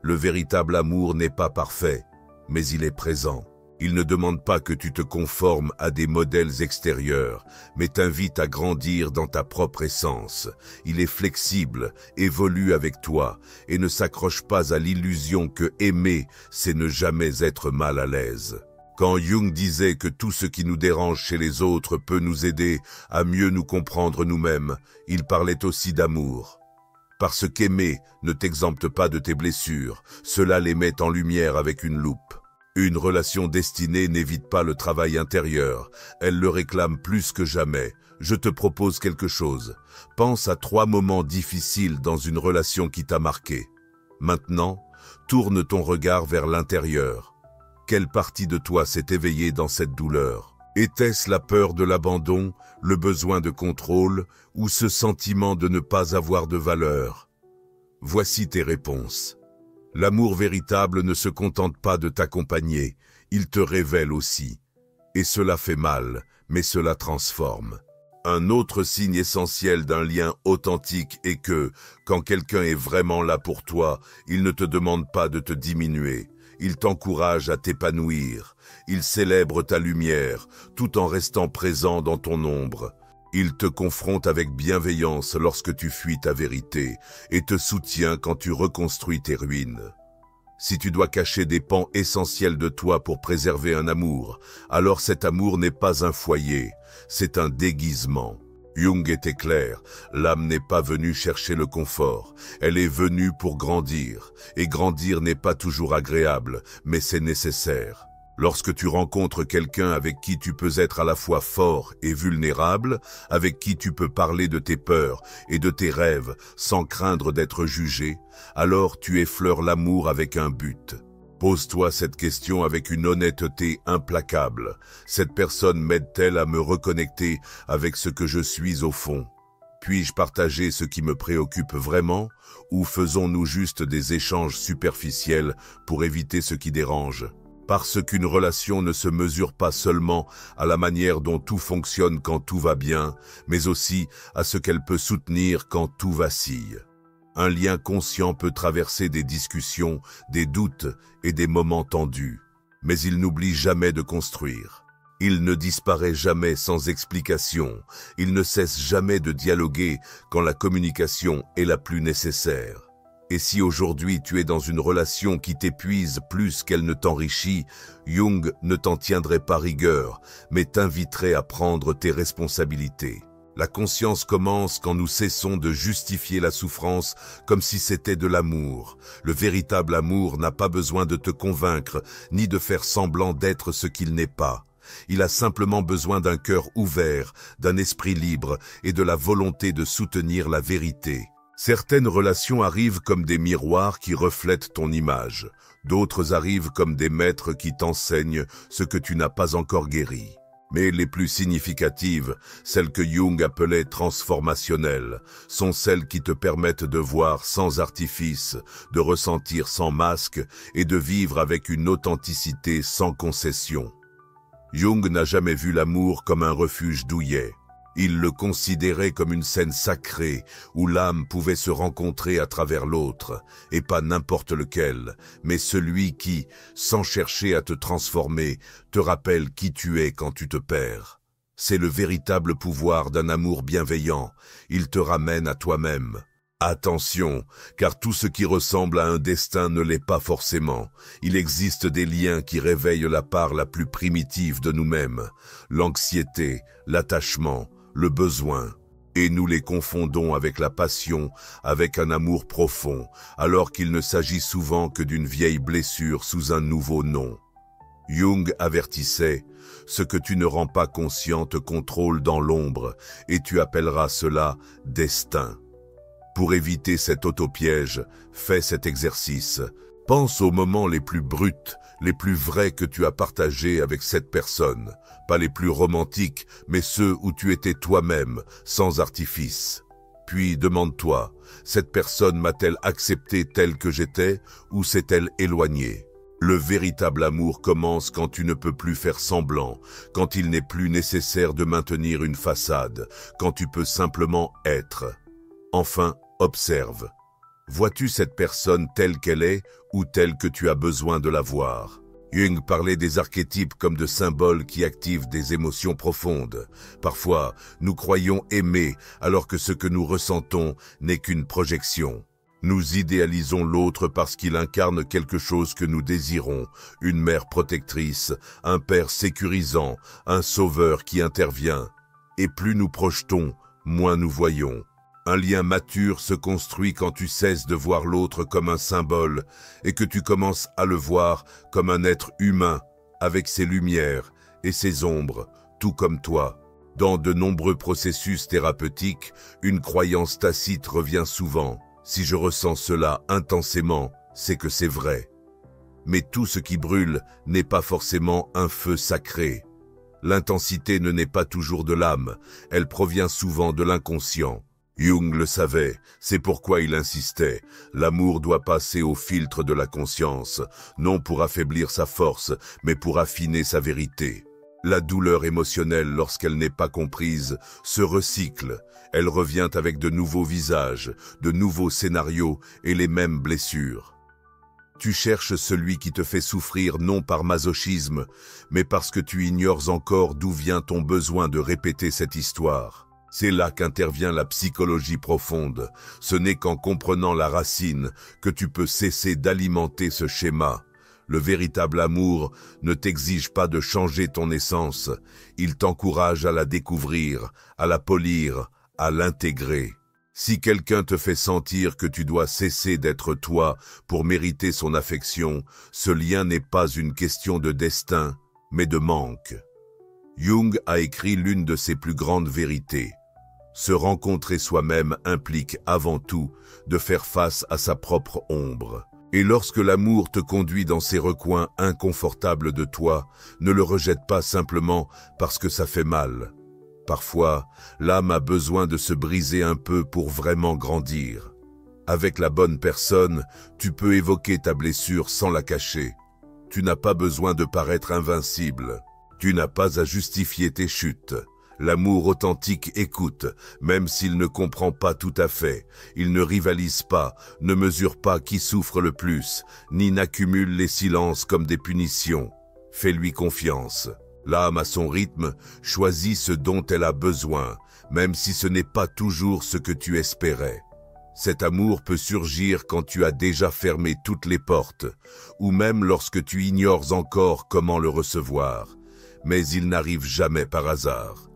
Le véritable amour n'est pas parfait, mais il est présent. Il ne demande pas que tu te conformes à des modèles extérieurs, mais t'invite à grandir dans ta propre essence. Il est flexible, évolue avec toi, et ne s'accroche pas à l'illusion que aimer, c'est ne jamais être mal à l'aise. Quand Jung disait que tout ce qui nous dérange chez les autres peut nous aider à mieux nous comprendre nous-mêmes, il parlait aussi d'amour. Parce qu'aimer ne t'exempte pas de tes blessures, cela les met en lumière avec une loupe. Une relation destinée n'évite pas le travail intérieur, elle le réclame plus que jamais. Je te propose quelque chose. Pense à 3 moments difficiles dans une relation qui t'a marqué. Maintenant, tourne ton regard vers l'intérieur. Quelle partie de toi s'est éveillée dans cette douleur? Était-ce la peur de l'abandon, le besoin de contrôle ou ce sentiment de ne pas avoir de valeur? Voici tes réponses. L'amour véritable ne se contente pas de t'accompagner, il te révèle aussi. Et cela fait mal, mais cela transforme. Un autre signe essentiel d'un lien authentique est que, quand quelqu'un est vraiment là pour toi, il ne te demande pas de te diminuer. Il t'encourage à t'épanouir. Il célèbre ta lumière, tout en restant présent dans ton ombre. Il te confronte avec bienveillance lorsque tu fuis ta vérité et te soutient quand tu reconstruis tes ruines. Si tu dois cacher des pans essentiels de toi pour préserver un amour, alors cet amour n'est pas un foyer, c'est un déguisement. Jung était clair, l'âme n'est pas venue chercher le confort, elle est venue pour grandir, et grandir n'est pas toujours agréable, mais c'est nécessaire. Lorsque tu rencontres quelqu'un avec qui tu peux être à la fois fort et vulnérable, avec qui tu peux parler de tes peurs et de tes rêves sans craindre d'être jugé, alors tu effleures l'amour avec un but. Pose-toi cette question avec une honnêteté implacable. Cette personne m'aide-t-elle à me reconnecter avec ce que je suis au fond? Puis-je partager ce qui me préoccupe vraiment, ou faisons-nous juste des échanges superficiels pour éviter ce qui dérange? Parce qu'une relation ne se mesure pas seulement à la manière dont tout fonctionne quand tout va bien, mais aussi à ce qu'elle peut soutenir quand tout vacille. Un lien conscient peut traverser des discussions, des doutes et des moments tendus, mais il n'oublie jamais de construire. Il ne disparaît jamais sans explication, il ne cesse jamais de dialoguer quand la communication est la plus nécessaire. Et si aujourd'hui tu es dans une relation qui t'épuise plus qu'elle ne t'enrichit, Jung ne t'en tiendrait pas rigueur, mais t'inviterait à prendre tes responsabilités. La conscience commence quand nous cessons de justifier la souffrance comme si c'était de l'amour. Le véritable amour n'a pas besoin de te convaincre, ni de faire semblant d'être ce qu'il n'est pas. Il a simplement besoin d'un cœur ouvert, d'un esprit libre et de la volonté de soutenir la vérité. Certaines relations arrivent comme des miroirs qui reflètent ton image. D'autres arrivent comme des maîtres qui t'enseignent ce que tu n'as pas encore guéri. Mais les plus significatives, celles que Jung appelait transformationnelles, sont celles qui te permettent de voir sans artifice, de ressentir sans masque et de vivre avec une authenticité sans concession. Jung n'a jamais vu l'amour comme un refuge douillet. Il le considérait comme une scène sacrée où l'âme pouvait se rencontrer à travers l'autre, et pas n'importe lequel, mais celui qui, sans chercher à te transformer, te rappelle qui tu es quand tu te perds. C'est le véritable pouvoir d'un amour bienveillant, il te ramène à toi-même. Attention, car tout ce qui ressemble à un destin ne l'est pas forcément. Il existe des liens qui réveillent la part la plus primitive de nous-mêmes, l'anxiété, l'attachement, le besoin, et nous les confondons avec la passion, avec un amour profond, alors qu'il ne s'agit souvent que d'une vieille blessure sous un nouveau nom. Jung avertissait, « Ce que tu ne rends pas conscient te contrôle dans l'ombre, et tu appelleras cela destin. » Pour éviter cet autopiège, fais cet exercice. Pense aux moments les plus bruts, les plus vrais que tu as partagés avec cette personne. Pas les plus romantiques, mais ceux où tu étais toi-même, sans artifice. Puis demande-toi, cette personne m'a-t-elle accepté telle que j'étais ou s'est-elle éloignée? Le véritable amour commence quand tu ne peux plus faire semblant, quand il n'est plus nécessaire de maintenir une façade, quand tu peux simplement être. Enfin, observe. Vois-tu cette personne telle qu'elle est ou telle que tu as besoin de la voir? Jung parlait des archétypes comme de symboles qui activent des émotions profondes. Parfois, nous croyons aimer alors que ce que nous ressentons n'est qu'une projection. Nous idéalisons l'autre parce qu'il incarne quelque chose que nous désirons, une mère protectrice, un père sécurisant, un sauveur qui intervient. Et plus nous projetons, moins nous voyons. Un lien mature se construit quand tu cesses de voir l'autre comme un symbole et que tu commences à le voir comme un être humain, avec ses lumières et ses ombres, tout comme toi. Dans de nombreux processus thérapeutiques, une croyance tacite revient souvent. Si je ressens cela intensément, c'est que c'est vrai. Mais tout ce qui brûle n'est pas forcément un feu sacré. L'intensité ne naît pas toujours de l'âme, elle provient souvent de l'inconscient. Jung le savait, c'est pourquoi il insistait. L'amour doit passer au filtre de la conscience, non pour affaiblir sa force, mais pour affiner sa vérité. La douleur émotionnelle, lorsqu'elle n'est pas comprise, se recycle. Elle revient avec de nouveaux visages, de nouveaux scénarios et les mêmes blessures. Tu cherches celui qui te fait souffrir non par masochisme, mais parce que tu ignores encore d'où vient ton besoin de répéter cette histoire. C'est là qu'intervient la psychologie profonde. Ce n'est qu'en comprenant la racine que tu peux cesser d'alimenter ce schéma. Le véritable amour ne t'exige pas de changer ton essence. Il t'encourage à la découvrir, à la polir, à l'intégrer. Si quelqu'un te fait sentir que tu dois cesser d'être toi pour mériter son affection, ce lien n'est pas une question de destin, mais de manque. Jung a écrit l'une de ses plus grandes vérités. Se rencontrer soi-même implique avant tout de faire face à sa propre ombre. Et lorsque l'amour te conduit dans ces recoins inconfortables de toi, ne le rejette pas simplement parce que ça fait mal. Parfois, l'âme a besoin de se briser un peu pour vraiment grandir. Avec la bonne personne, tu peux évoquer ta blessure sans la cacher. Tu n'as pas besoin de paraître invincible. Tu n'as pas à justifier tes chutes. L'amour authentique écoute, même s'il ne comprend pas tout à fait. Il ne rivalise pas, ne mesure pas qui souffre le plus, ni n'accumule les silences comme des punitions. Fais-lui confiance. L'âme, à son rythme, choisit ce dont elle a besoin, même si ce n'est pas toujours ce que tu espérais. Cet amour peut surgir quand tu as déjà fermé toutes les portes, ou même lorsque tu ignores encore comment le recevoir. Mais il n'arrive jamais par hasard.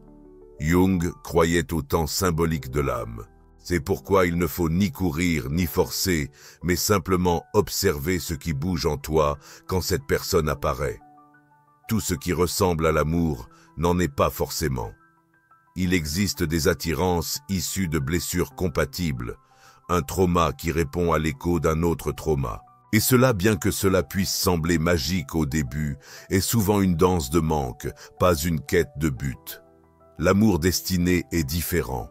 Jung croyait au temps symbolique de l'âme. C'est pourquoi il ne faut ni courir ni forcer, mais simplement observer ce qui bouge en toi quand cette personne apparaît. Tout ce qui ressemble à l'amour n'en est pas forcément. Il existe des attirances issues de blessures compatibles, un trauma qui répond à l'écho d'un autre trauma. Et cela, bien que cela puisse sembler magique au début, est souvent une danse de manque, pas une quête de but. L'amour destiné est différent.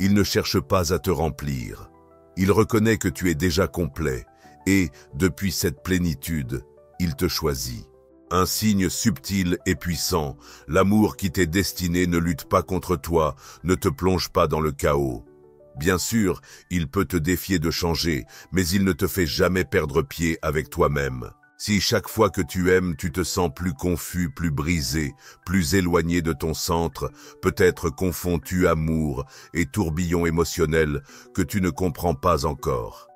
Il ne cherche pas à te remplir. Il reconnaît que tu es déjà complet et, depuis cette plénitude, il te choisit. Un signe subtil et puissant, l'amour qui t'est destiné ne lutte pas contre toi, ne te plonge pas dans le chaos. Bien sûr, il peut te défier de changer, mais il ne te fait jamais perdre pied avec toi-même. Si chaque fois que tu aimes, tu te sens plus confus, plus brisé, plus éloigné de ton centre, peut-être confonds-tu amour et tourbillon émotionnel que tu ne comprends pas encore.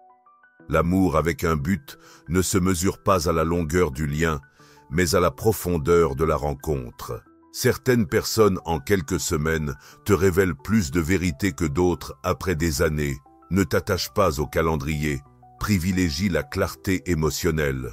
L'amour avec un but ne se mesure pas à la longueur du lien, mais à la profondeur de la rencontre. Certaines personnes en quelques semaines te révèlent plus de vérité que d'autres après des années. Ne t'attache pas au calendrier, privilégie la clarté émotionnelle.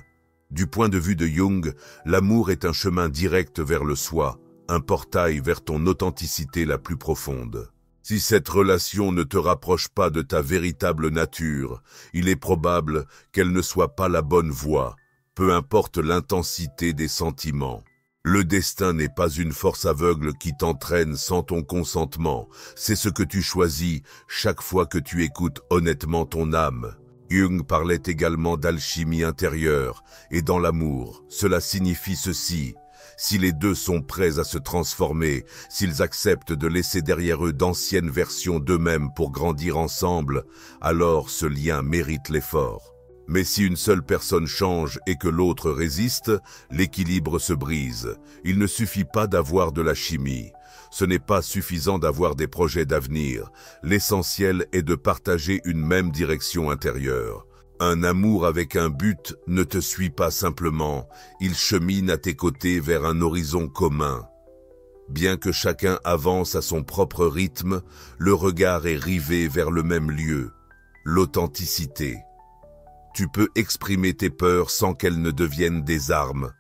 Du point de vue de Jung, l'amour est un chemin direct vers le soi, un portail vers ton authenticité la plus profonde. Si cette relation ne te rapproche pas de ta véritable nature, il est probable qu'elle ne soit pas la bonne voie, peu importe l'intensité des sentiments. Le destin n'est pas une force aveugle qui t'entraîne sans ton consentement, c'est ce que tu choisis chaque fois que tu écoutes honnêtement ton âme. Jung parlait également d'alchimie intérieure, et dans l'amour, cela signifie ceci. Si les deux sont prêts à se transformer, s'ils acceptent de laisser derrière eux d'anciennes versions d'eux-mêmes pour grandir ensemble, alors ce lien mérite l'effort. Mais si une seule personne change et que l'autre résiste, l'équilibre se brise. Il ne suffit pas d'avoir de la chimie. Ce n'est pas suffisant d'avoir des projets d'avenir. L'essentiel est de partager une même direction intérieure. Un amour avec un but ne te suit pas simplement, il chemine à tes côtés vers un horizon commun. Bien que chacun avance à son propre rythme, le regard est rivé vers le même lieu, l'authenticité. Tu peux exprimer tes peurs sans qu'elles ne deviennent des armes.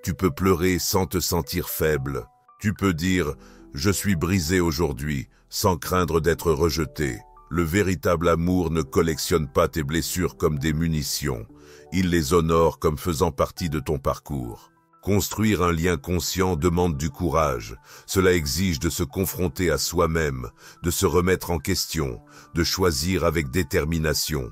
Tu peux pleurer sans te sentir faible. Tu peux dire « Je suis brisé aujourd'hui » sans craindre d'être rejeté. Le véritable amour ne collectionne pas tes blessures comme des munitions. Il les honore comme faisant partie de ton parcours. Construire un lien conscient demande du courage. Cela exige de se confronter à soi-même, de se remettre en question, de choisir avec détermination.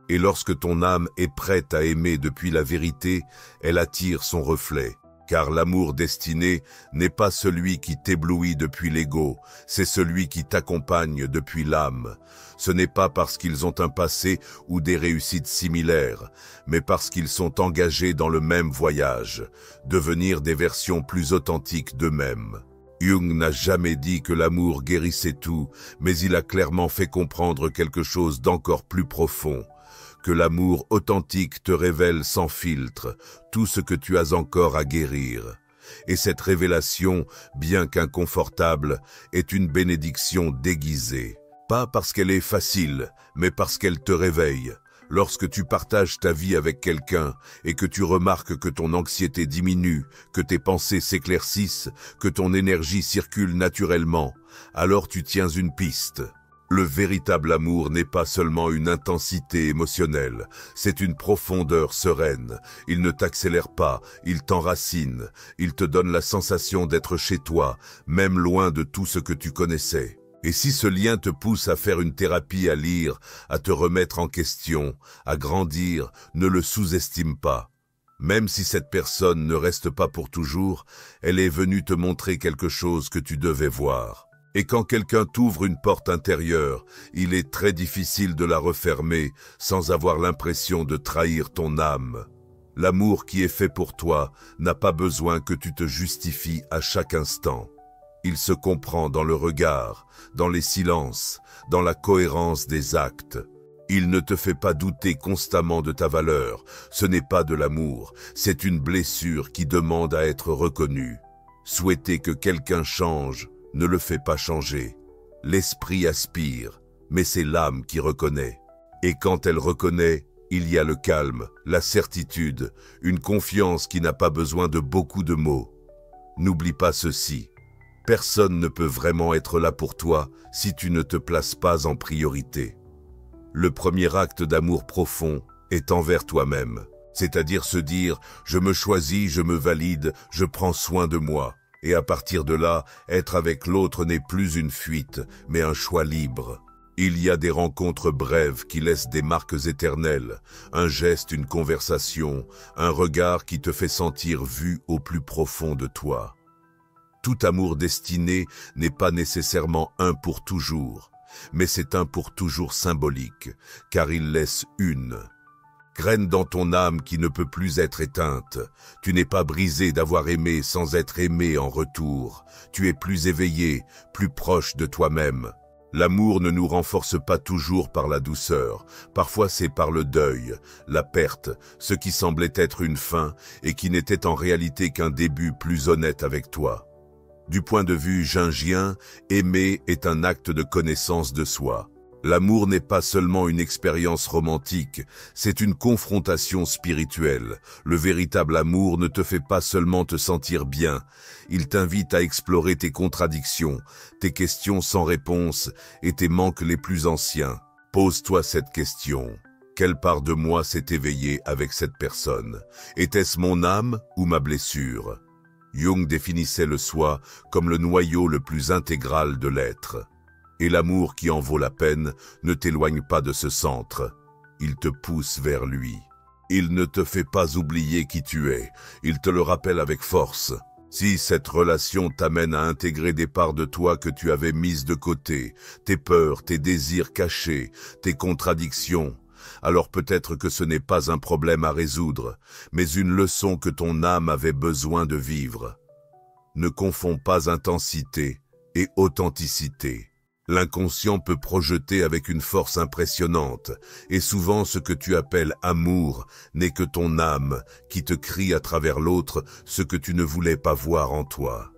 Et lorsque ton âme est prête à aimer depuis la vérité, elle attire son reflet. Car l'amour destiné n'est pas celui qui t'éblouit depuis l'ego, c'est celui qui t'accompagne depuis l'âme. Ce n'est pas parce qu'ils ont un passé ou des réussites similaires, mais parce qu'ils sont engagés dans le même voyage, devenir des versions plus authentiques d'eux-mêmes. Jung n'a jamais dit que l'amour guérissait tout, mais il a clairement fait comprendre quelque chose d'encore plus profond, que l'amour authentique te révèle sans filtre tout ce que tu as encore à guérir. Et cette révélation, bien qu'inconfortable, est une bénédiction déguisée. Pas parce qu'elle est facile, mais parce qu'elle te réveille. Lorsque tu partages ta vie avec quelqu'un et que tu remarques que ton anxiété diminue, que tes pensées s'éclaircissent, que ton énergie circule naturellement, alors tu tiens une piste. Le véritable amour n'est pas seulement une intensité émotionnelle, c'est une profondeur sereine. Il ne t'accélère pas, il t'enracine, il te donne la sensation d'être chez toi, même loin de tout ce que tu connaissais. Et si ce lien te pousse à faire une thérapie, à lire, à te remettre en question, à grandir, ne le sous-estime pas. Même si cette personne ne reste pas pour toujours, elle est venue te montrer quelque chose que tu devais voir. Et quand quelqu'un t'ouvre une porte intérieure, il est très difficile de la refermer sans avoir l'impression de trahir ton âme. L'amour qui est fait pour toi n'a pas besoin que tu te justifies à chaque instant. Il se comprend dans le regard, dans les silences, dans la cohérence des actes. Il ne te fait pas douter constamment de ta valeur. Ce n'est pas de l'amour, c'est une blessure qui demande à être reconnue. Souhaiter que quelqu'un change ne le fait pas changer. L'esprit aspire, mais c'est l'âme qui reconnaît. Et quand elle reconnaît, il y a le calme, la certitude, une confiance qui n'a pas besoin de beaucoup de mots. N'oublie pas ceci. Personne ne peut vraiment être là pour toi si tu ne te places pas en priorité. Le premier acte d'amour profond est envers toi-même, c'est-à-dire se dire « je me choisis, je me valide, je prends soin de moi ». Et à partir de là, être avec l'autre n'est plus une fuite, mais un choix libre. Il y a des rencontres brèves qui laissent des marques éternelles, un geste, une conversation, un regard qui te fait sentir vu au plus profond de toi. Tout amour destiné n'est pas nécessairement un pour toujours, mais c'est un pour toujours symbolique, car il laisse une graine dans ton âme qui ne peut plus être éteinte. Tu n'es pas brisé d'avoir aimé sans être aimé en retour. Tu es plus éveillé, plus proche de toi-même. L'amour ne nous renforce pas toujours par la douceur. Parfois c'est par le deuil, la perte, ce qui semblait être une fin et qui n'était en réalité qu'un début plus honnête avec toi. Du point de vue jungien, aimer est un acte de connaissance de soi. L'amour n'est pas seulement une expérience romantique, c'est une confrontation spirituelle. Le véritable amour ne te fait pas seulement te sentir bien, il t'invite à explorer tes contradictions, tes questions sans réponse et tes manques les plus anciens. Pose-toi cette question. Quelle part de moi s'est éveillée avec cette personne? Était-ce mon âme ou ma blessure? Jung définissait le soi comme le noyau le plus intégral de l'être. Et l'amour qui en vaut la peine ne t'éloigne pas de ce centre. Il te pousse vers lui. Il ne te fait pas oublier qui tu es. Il te le rappelle avec force. Si cette relation t'amène à intégrer des parts de toi que tu avais mises de côté, tes peurs, tes désirs cachés, tes contradictions, alors peut-être que ce n'est pas un problème à résoudre, mais une leçon que ton âme avait besoin de vivre. Ne confonds pas intensité et authenticité. L'inconscient peut projeter avec une force impressionnante, et souvent ce que tu appelles amour n'est que ton âme qui te crie à travers l'autre ce que tu ne voulais pas voir en toi.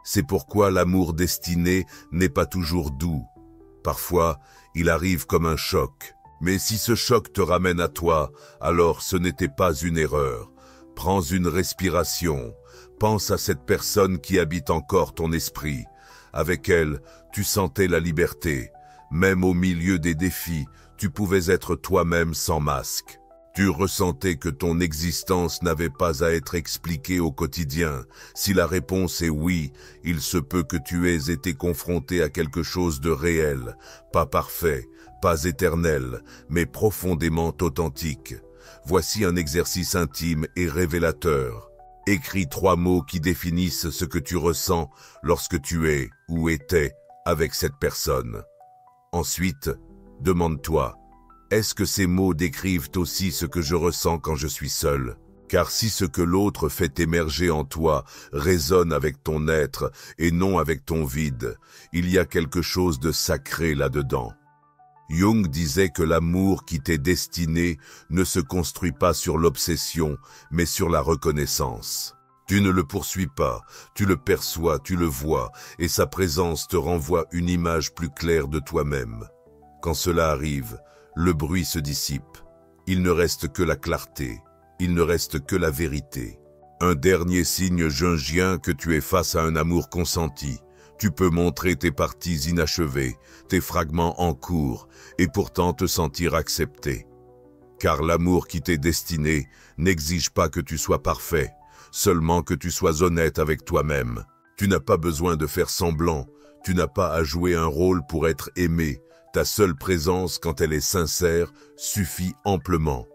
C'est pourquoi l'amour destiné n'est pas toujours doux. Parfois, il arrive comme un choc. Mais si ce choc te ramène à toi, alors ce n'était pas une erreur. Prends une respiration. Pense à cette personne qui habite encore ton esprit. Avec elle, tu sentais la liberté. Même au milieu des défis, tu pouvais être toi-même sans masque. Tu ressentais que ton existence n'avait pas à être expliquée au quotidien. Si la réponse est oui, il se peut que tu aies été confronté à quelque chose de réel, pas parfait, pas éternel, mais profondément authentique. Voici un exercice intime et révélateur. Écris 3 mots qui définissent ce que tu ressens lorsque tu es ou étais avec cette personne. Ensuite, demande-toi, est-ce que ces mots décrivent aussi ce que je ressens quand je suis seul? Car si ce que l'autre fait émerger en toi résonne avec ton être et non avec ton vide, il y a quelque chose de sacré là-dedans. Jung disait que l'amour qui t'est destiné ne se construit pas sur l'obsession, mais sur la reconnaissance. Tu ne le poursuis pas, tu le perçois, tu le vois, et sa présence te renvoie une image plus claire de toi-même. Quand cela arrive, le bruit se dissipe. Il ne reste que la clarté. Il ne reste que la vérité. Un dernier signe jungien que tu es face à un amour consenti. Tu peux montrer tes parties inachevées, tes fragments en cours, et pourtant te sentir accepté. Car l'amour qui t'est destiné n'exige pas que tu sois parfait, seulement que tu sois honnête avec toi-même. Tu n'as pas besoin de faire semblant, tu n'as pas à jouer un rôle pour être aimé. Ta seule présence, quand elle est sincère, suffit amplement.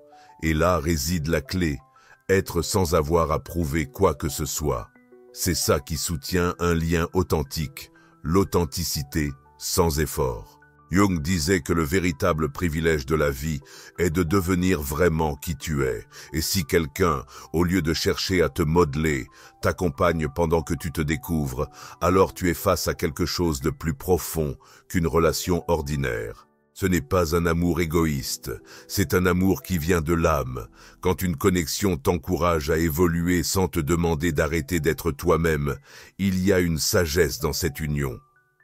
Et là réside la clé, être sans avoir à prouver quoi que ce soit. C'est ça qui soutient un lien authentique, l'authenticité sans effort. Jung disait que le véritable privilège de la vie est de devenir vraiment qui tu es. Et si quelqu'un, au lieu de chercher à te modeler, t'accompagne pendant que tu te découvres, alors tu es face à quelque chose de plus profond qu'une relation ordinaire. Ce n'est pas un amour égoïste, c'est un amour qui vient de l'âme. Quand une connexion t'encourage à évoluer sans te demander d'arrêter d'être toi-même, il y a une sagesse dans cette union.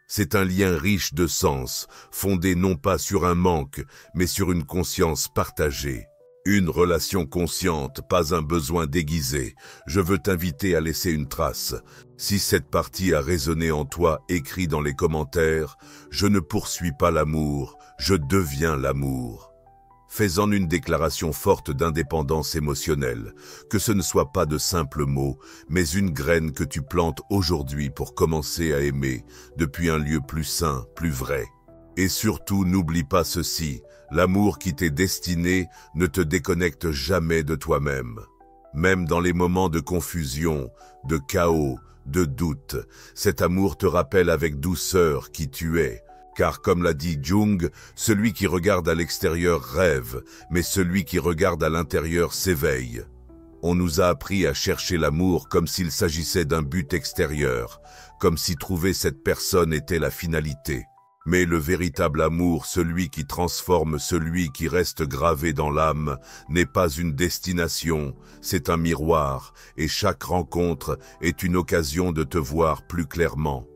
C'est un lien riche de sens, fondé non pas sur un manque, mais sur une conscience partagée. Une relation consciente, pas un besoin déguisé. Je veux t'inviter à laisser une trace. Si cette partie a résonné en toi, écris dans les commentaires « Je ne poursuis pas l'amour, je deviens l'amour ». Fais-en une déclaration forte d'indépendance émotionnelle, que ce ne soit pas de simples mots, mais une graine que tu plantes aujourd'hui pour commencer à aimer, depuis un lieu plus sain, plus vrai. Et surtout, n'oublie pas ceci, l'amour qui t'est destiné ne te déconnecte jamais de toi-même. Même dans les moments de confusion, de chaos, de doute, cet amour te rappelle avec douceur qui tu es. Car comme l'a dit Jung, celui qui regarde à l'extérieur rêve, mais celui qui regarde à l'intérieur s'éveille. On nous a appris à chercher l'amour comme s'il s'agissait d'un but extérieur, comme si trouver cette personne était la finalité. Mais le véritable amour, celui qui transforme celui qui reste gravé dans l'âme, n'est pas une destination, c'est un miroir, et chaque rencontre est une occasion de te voir plus clairement.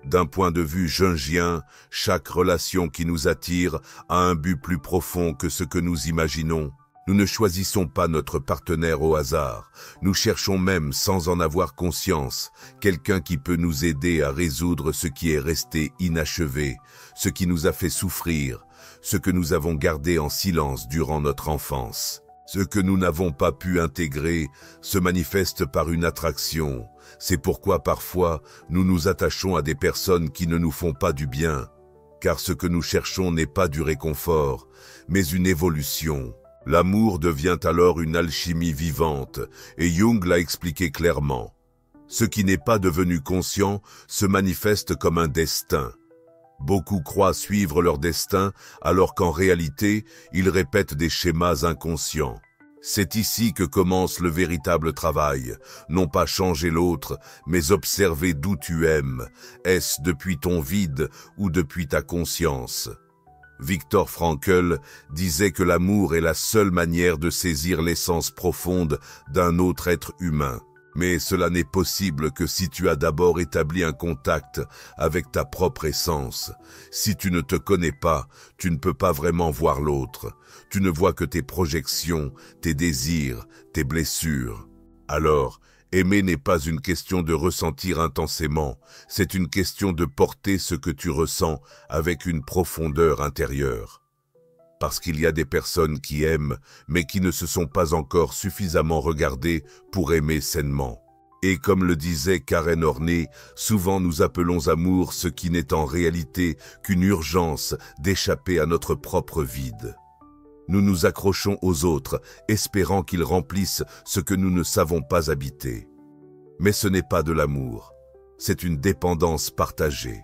D'un point de vue jungien, chaque relation qui nous attire a un but plus profond que ce que nous imaginons. Nous ne choisissons pas notre partenaire au hasard. Nous cherchons même, sans en avoir conscience, quelqu'un qui peut nous aider à résoudre ce qui est resté inachevé, ce qui nous a fait souffrir, ce que nous avons gardé en silence durant notre enfance. Ce que nous n'avons pas pu intégrer se manifeste par une attraction. C'est pourquoi parfois nous nous attachons à des personnes qui ne nous font pas du bien. Car ce que nous cherchons n'est pas du réconfort, mais une évolution. L'amour devient alors une alchimie vivante, et Jung l'a expliqué clairement. Ce qui n'est pas devenu conscient se manifeste comme un destin. Beaucoup croient suivre leur destin, alors qu'en réalité, ils répètent des schémas inconscients. C'est ici que commence le véritable travail, non pas changer l'autre, mais observer d'où tu aimes. Est-ce depuis ton vide ou depuis ta conscience ? Viktor Frankl disait que l'amour est la seule manière de saisir l'essence profonde d'un autre être humain. Mais cela n'est possible que si tu as d'abord établi un contact avec ta propre essence. Si tu ne te connais pas, tu ne peux pas vraiment voir l'autre. Tu ne vois que tes projections, tes désirs, tes blessures. Alors, aimer n'est pas une question de ressentir intensément, c'est une question de porter ce que tu ressens avec une profondeur intérieure. Parce qu'il y a des personnes qui aiment, mais qui ne se sont pas encore suffisamment regardées pour aimer sainement. Et comme le disait Karen Horney, souvent nous appelons amour ce qui n'est en réalité qu'une urgence d'échapper à notre propre vide. Nous nous accrochons aux autres, espérant qu'ils remplissent ce que nous ne savons pas habiter. Mais ce n'est pas de l'amour, c'est une dépendance partagée.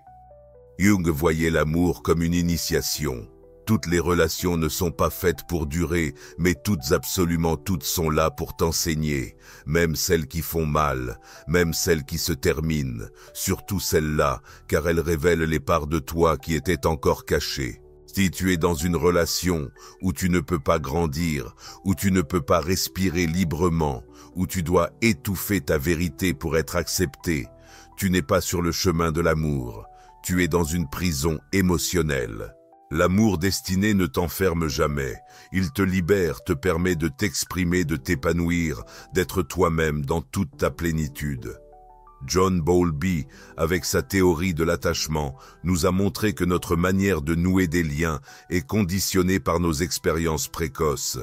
Jung voyait l'amour comme une initiation. Toutes les relations ne sont pas faites pour durer, mais toutes, absolument toutes, sont là pour t'enseigner. Même celles qui font mal, même celles qui se terminent, surtout celles-là, car elles révèlent les parts de toi qui étaient encore cachées. Si tu es dans une relation où tu ne peux pas grandir, où tu ne peux pas respirer librement, où tu dois étouffer ta vérité pour être accepté, tu n'es pas sur le chemin de l'amour. Tu es dans une prison émotionnelle. L'amour destiné ne t'enferme jamais. Il te libère, te permet de t'exprimer, de t'épanouir, d'être toi-même dans toute ta plénitude. John Bowlby, avec sa théorie de l'attachement, nous a montré que notre manière de nouer des liens est conditionnée par nos expériences précoces.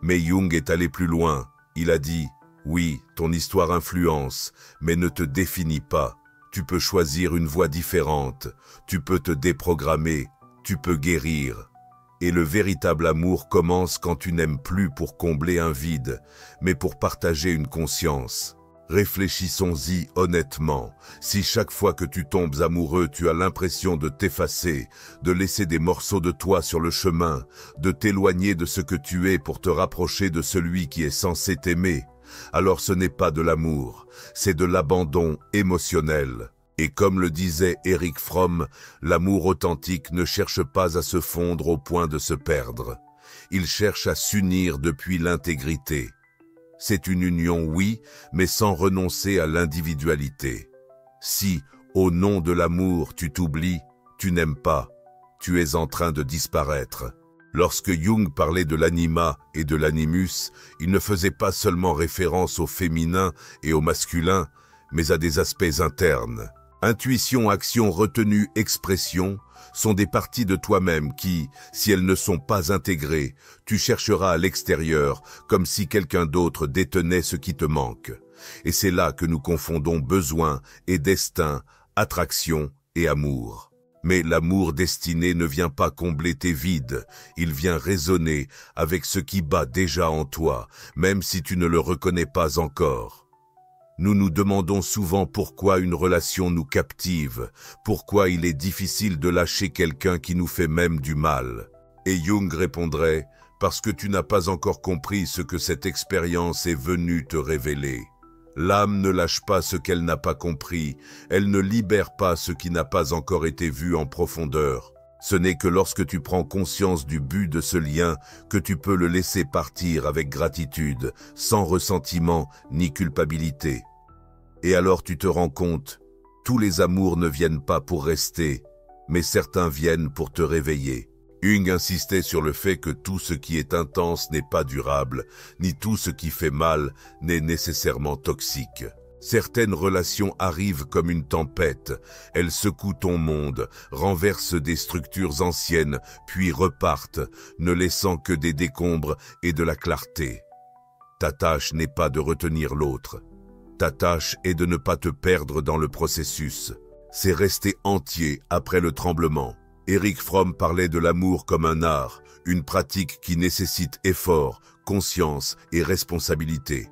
Mais Jung est allé plus loin. Il a dit « Oui, ton histoire influence, mais ne te définit pas. Tu peux choisir une voie différente. Tu peux te déprogrammer. Tu peux guérir. Et le véritable amour commence quand tu n'aimes plus pour combler un vide, mais pour partager une conscience. Réfléchissons-y honnêtement. Si chaque fois que tu tombes amoureux, tu as l'impression de t'effacer, de laisser des morceaux de toi sur le chemin, de t'éloigner de ce que tu es pour te rapprocher de celui qui est censé t'aimer, alors ce n'est pas de l'amour, c'est de l'abandon émotionnel. Et comme le disait Erich Fromm, l'amour authentique ne cherche pas à se fondre au point de se perdre. Il cherche à s'unir depuis l'intégrité. C'est une union, oui, mais sans renoncer à l'individualité. Si, au nom de l'amour, tu t'oublies, tu n'aimes pas, tu es en train de disparaître. Lorsque Jung parlait de l'anima et de l'animus, il ne faisait pas seulement référence au féminin et au masculin, mais à des aspects internes. Intuition, action, retenue, expression sont des parties de toi-même qui, si elles ne sont pas intégrées, tu chercheras à l'extérieur comme si quelqu'un d'autre détenait ce qui te manque. Et c'est là que nous confondons besoin et destin, attraction et amour. Mais l'amour destiné ne vient pas combler tes vides, il vient résonner avec ce qui bat déjà en toi, même si tu ne le reconnais pas encore. Nous nous demandons souvent pourquoi une relation nous captive, pourquoi il est difficile de lâcher quelqu'un qui nous fait même du mal. Et Jung répondrait, parce que tu n'as pas encore compris ce que cette expérience est venue te révéler. L'âme ne lâche pas ce qu'elle n'a pas compris, elle ne libère pas ce qui n'a pas encore été vu en profondeur. Ce n'est que lorsque tu prends conscience du but de ce lien que tu peux le laisser partir avec gratitude, sans ressentiment ni culpabilité. Et alors tu te rends compte, tous les amours ne viennent pas pour rester, mais certains viennent pour te réveiller. Jung insistait sur le fait que tout ce qui est intense n'est pas durable, ni tout ce qui fait mal n'est nécessairement toxique. Certaines relations arrivent comme une tempête, elles secouent ton monde, renversent des structures anciennes, puis repartent, ne laissant que des décombres et de la clarté. Ta tâche n'est pas de retenir l'autre. Ta tâche est de ne pas te perdre dans le processus. C'est rester entier après le tremblement. Erich Fromm parlait de l'amour comme un art, une pratique qui nécessite effort, conscience et responsabilité.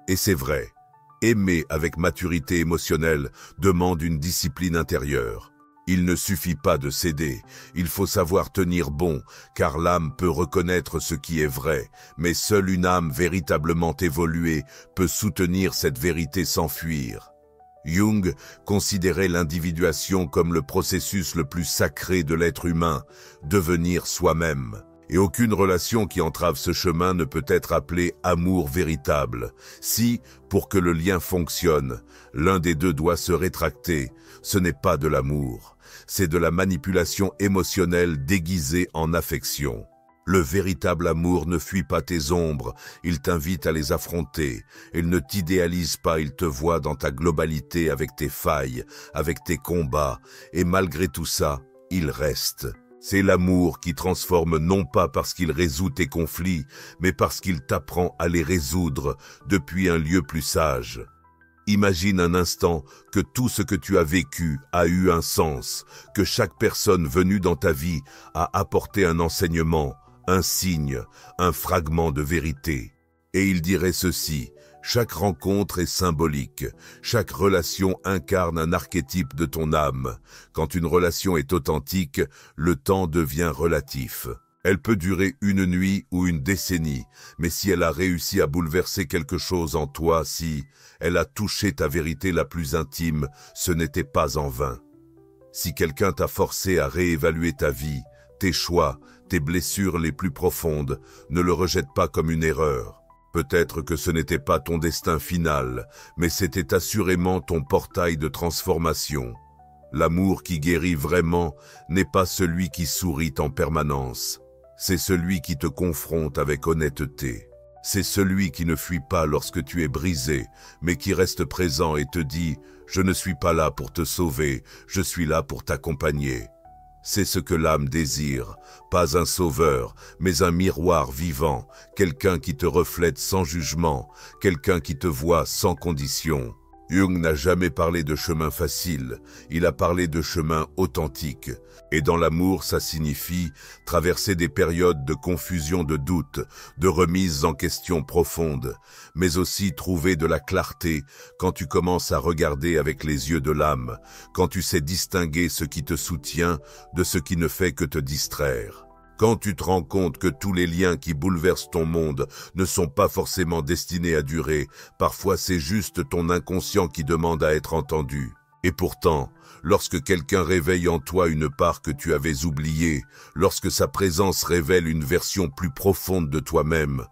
Et c'est vrai. Aimer avec maturité émotionnelle demande une discipline intérieure. Il ne suffit pas de céder, il faut savoir tenir bon, car l'âme peut reconnaître ce qui est vrai, mais seule une âme véritablement évoluée peut soutenir cette vérité sans fuir. Jung considérait l'individuation comme le processus le plus sacré de l'être humain, devenir soi-même. Et aucune relation qui entrave ce chemin ne peut être appelée amour véritable. Si, pour que le lien fonctionne, l'un des deux doit se rétracter, ce n'est pas de l'amour, c'est de la manipulation émotionnelle déguisée en affection. Le véritable amour ne fuit pas tes ombres, il t'invite à les affronter. Il ne t'idéalise pas, il te voit dans ta globalité avec tes failles, avec tes combats, et malgré tout ça, il reste. C'est l'amour qui transforme non pas parce qu'il résout tes conflits, mais parce qu'il t'apprend à les résoudre depuis un lieu plus sage. Imagine un instant que tout ce que tu as vécu a eu un sens, que chaque personne venue dans ta vie a apporté un enseignement, un signe, un fragment de vérité. Et il dirait ceci, Chaque rencontre est symbolique. Chaque relation incarne un archétype de ton âme. Quand une relation est authentique, le temps devient relatif. Elle peut durer une nuit ou une décennie, mais si elle a réussi à bouleverser quelque chose en toi, si elle a touché ta vérité la plus intime, ce n'était pas en vain. Si quelqu'un t'a forcé à réévaluer ta vie, tes choix, tes blessures les plus profondes, ne le rejette pas comme une erreur. Peut-être que ce n'était pas ton destin final, mais c'était assurément ton portail de transformation. L'amour qui guérit vraiment n'est pas celui qui sourit en permanence. C'est celui qui te confronte avec honnêteté. C'est celui qui ne fuit pas lorsque tu es brisé, mais qui reste présent et te dit « Je ne suis pas là pour te sauver, je suis là pour t'accompagner ». C'est ce que l'âme désire, pas un sauveur, mais un miroir vivant, quelqu'un qui te reflète sans jugement, quelqu'un qui te voit sans condition. Jung n'a jamais parlé de chemin facile, il a parlé de chemin authentique. Et dans l'amour, ça signifie traverser des périodes de confusion, de doute, de remise en question profonde, mais aussi trouver de la clarté quand tu commences à regarder avec les yeux de l'âme, quand tu sais distinguer ce qui te soutient de ce qui ne fait que te distraire. Quand tu te rends compte que tous les liens qui bouleversent ton monde ne sont pas forcément destinés à durer, parfois c'est juste ton inconscient qui demande à être entendu. Et pourtant, lorsque quelqu'un réveille en toi une part que tu avais oubliée, lorsque sa présence révèle une version plus profonde de toi-même,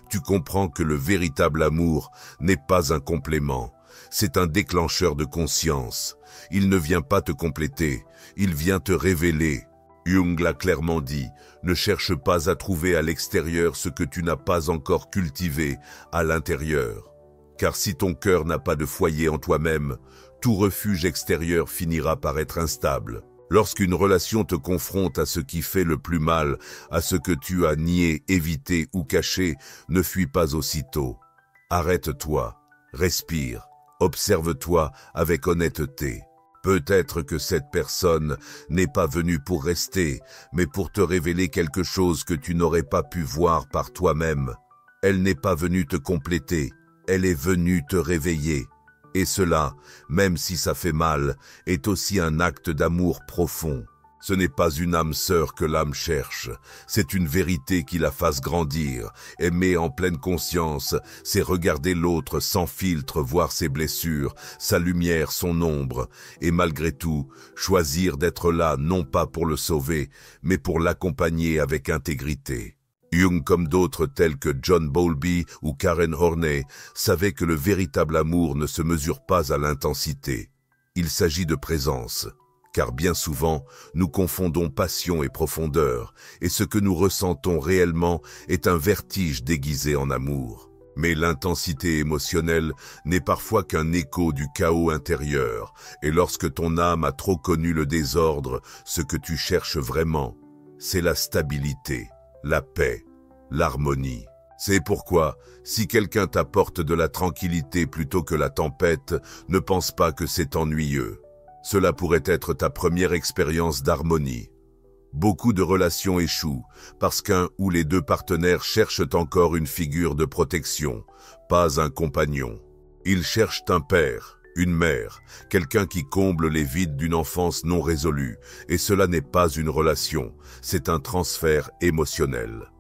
tu comprends que le véritable amour n'est pas un complément, c'est un déclencheur de conscience. Il ne vient pas te compléter, il vient te révéler. Jung l'a clairement dit, ne cherche pas à trouver à l'extérieur ce que tu n'as pas encore cultivé à l'intérieur. Car si ton cœur n'a pas de foyer en toi-même, tout refuge extérieur finira par être instable. Lorsqu'une relation te confronte à ce qui fait le plus mal, à ce que tu as nié, évité ou caché, ne fuis pas aussitôt. Arrête-toi, respire, observe-toi avec honnêteté. Peut-être que cette personne n'est pas venue pour rester, mais pour te révéler quelque chose que tu n'aurais pas pu voir par toi-même. Elle n'est pas venue te compléter, elle est venue te réveiller. Et cela, même si ça fait mal, est aussi un acte d'amour profond. Ce n'est pas une âme sœur que l'âme cherche, c'est une vérité qui la fasse grandir. Aimer en pleine conscience, c'est regarder l'autre sans filtre, voir ses blessures, sa lumière, son ombre, et malgré tout, choisir d'être là non pas pour le sauver, mais pour l'accompagner avec intégrité. Jung, comme d'autres tels que John Bowlby ou Karen Horney, savait que le véritable amour ne se mesure pas à l'intensité. Il s'agit de présence. Car bien souvent, nous confondons passion et profondeur, et ce que nous ressentons réellement est un vertige déguisé en amour. Mais l'intensité émotionnelle n'est parfois qu'un écho du chaos intérieur, et lorsque ton âme a trop connu le désordre, ce que tu cherches vraiment, c'est la stabilité, la paix, l'harmonie. C'est pourquoi, si quelqu'un t'apporte de la tranquillité plutôt que la tempête, ne pense pas que c'est ennuyeux. Cela pourrait être ta première expérience d'harmonie. Beaucoup de relations échouent parce qu'un ou les deux partenaires cherchent encore une figure de protection, pas un compagnon. Ils cherchent un père, une mère, quelqu'un qui comble les vides d'une enfance non résolue, et cela n'est pas une relation, c'est un transfert émotionnel.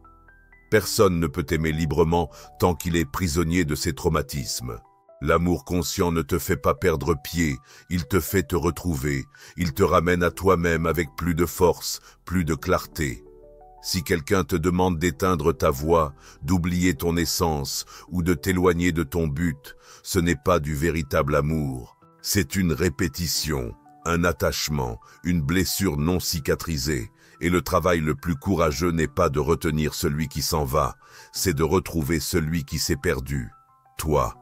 Personne ne peut aimer librement tant qu'il est prisonnier de ses traumatismes. L'amour conscient ne te fait pas perdre pied, il te fait te retrouver, il te ramène à toi-même avec plus de force, plus de clarté. Si quelqu'un te demande d'éteindre ta voix, d'oublier ton essence ou de t'éloigner de ton but, ce n'est pas du véritable amour. C'est une répétition, un attachement, une blessure non cicatrisée. Et le travail le plus courageux n'est pas de retenir celui qui s'en va, c'est de retrouver celui qui s'est perdu, toi.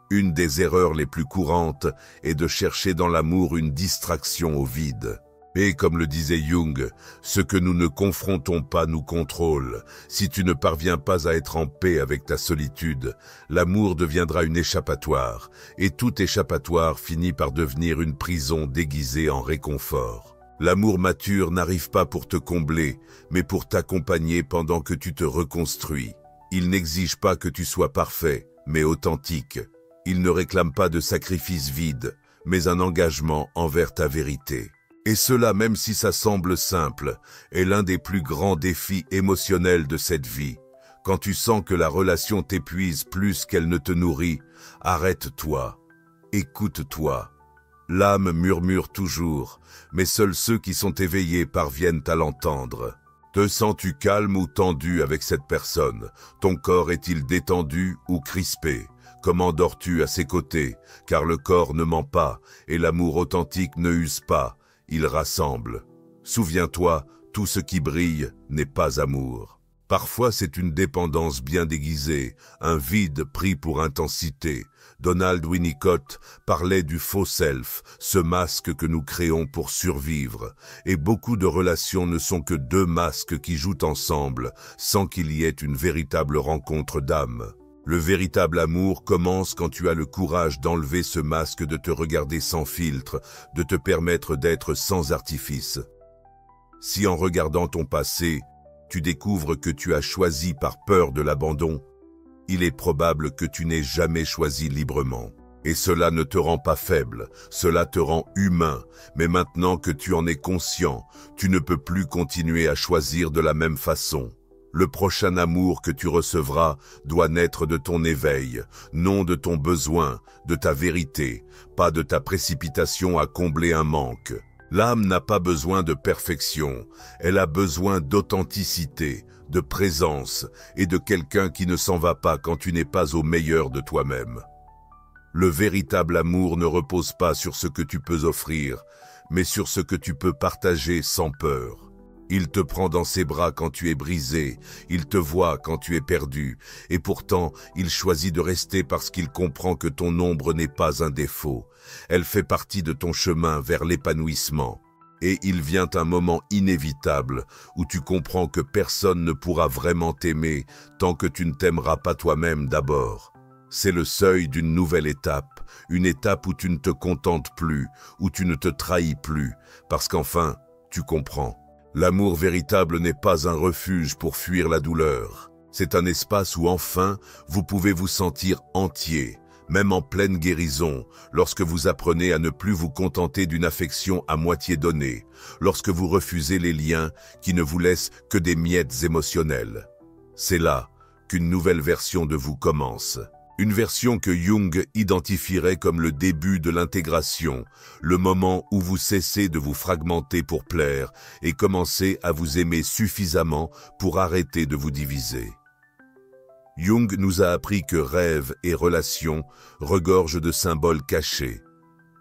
Une des erreurs les plus courantes est de chercher dans l'amour une distraction au vide. Et comme le disait Jung, ce que nous ne confrontons pas nous contrôle. Si tu ne parviens pas à être en paix avec ta solitude, l'amour deviendra une échappatoire, et tout échappatoire finit par devenir une prison déguisée en réconfort. L'amour mature n'arrive pas pour te combler, mais pour t'accompagner pendant que tu te reconstruis. Il n'exige pas que tu sois parfait, mais authentique. Il ne réclame pas de sacrifice vide, mais un engagement envers ta vérité. Et cela, même si ça semble simple, est l'un des plus grands défis émotionnels de cette vie. Quand tu sens que la relation t'épuise plus qu'elle ne te nourrit, arrête-toi, écoute-toi. L'âme murmure toujours, mais seuls ceux qui sont éveillés parviennent à l'entendre. Te sens-tu calme ou tendu avec cette personne? Ton corps est-il détendu ou crispé? Comment dors-tu à ses côtés? Car le corps ne ment pas, et l'amour authentique ne use pas, il rassemble. Souviens-toi, tout ce qui brille n'est pas amour. Parfois c'est une dépendance bien déguisée, un vide pris pour intensité. Donald Winnicott parlait du faux self, ce masque que nous créons pour survivre. Et beaucoup de relations ne sont que deux masques qui jouent ensemble, sans qu'il y ait une véritable rencontre d'âme. Le véritable amour commence quand tu as le courage d'enlever ce masque, de te regarder sans filtre, de te permettre d'être sans artifice. Si en regardant ton passé, tu découvres que tu as choisi par peur de l'abandon, il est probable que tu n'aies jamais choisi librement. Et cela ne te rend pas faible, cela te rend humain. Mais maintenant que tu en es conscient, tu ne peux plus continuer à choisir de la même façon. Le prochain amour que tu recevras doit naître de ton éveil, non de ton besoin, de ta vérité, pas de ta précipitation à combler un manque. L'âme n'a pas besoin de perfection, elle a besoin d'authenticité, de présence et de quelqu'un qui ne s'en va pas quand tu n'es pas au meilleur de toi-même. Le véritable amour ne repose pas sur ce que tu peux offrir, mais sur ce que tu peux partager sans peur. Il te prend dans ses bras quand tu es brisé, il te voit quand tu es perdu, et pourtant il choisit de rester parce qu'il comprend que ton ombre n'est pas un défaut. Elle fait partie de ton chemin vers l'épanouissement. Et il vient un moment inévitable où tu comprends que personne ne pourra vraiment t'aimer tant que tu ne t'aimeras pas toi-même d'abord. C'est le seuil d'une nouvelle étape, une étape où tu ne te contentes plus, où tu ne te trahis plus, parce qu'enfin, tu comprends. L'amour véritable n'est pas un refuge pour fuir la douleur. C'est un espace où enfin, vous pouvez vous sentir entier, même en pleine guérison, lorsque vous apprenez à ne plus vous contenter d'une affection à moitié donnée, lorsque vous refusez les liens qui ne vous laissent que des miettes émotionnelles. C'est là qu'une nouvelle version de vous commence. Une version que Jung identifierait comme le début de l'intégration, le moment où vous cessez de vous fragmenter pour plaire et commencez à vous aimer suffisamment pour arrêter de vous diviser. Jung nous a appris que rêve et relation regorgent de symboles cachés.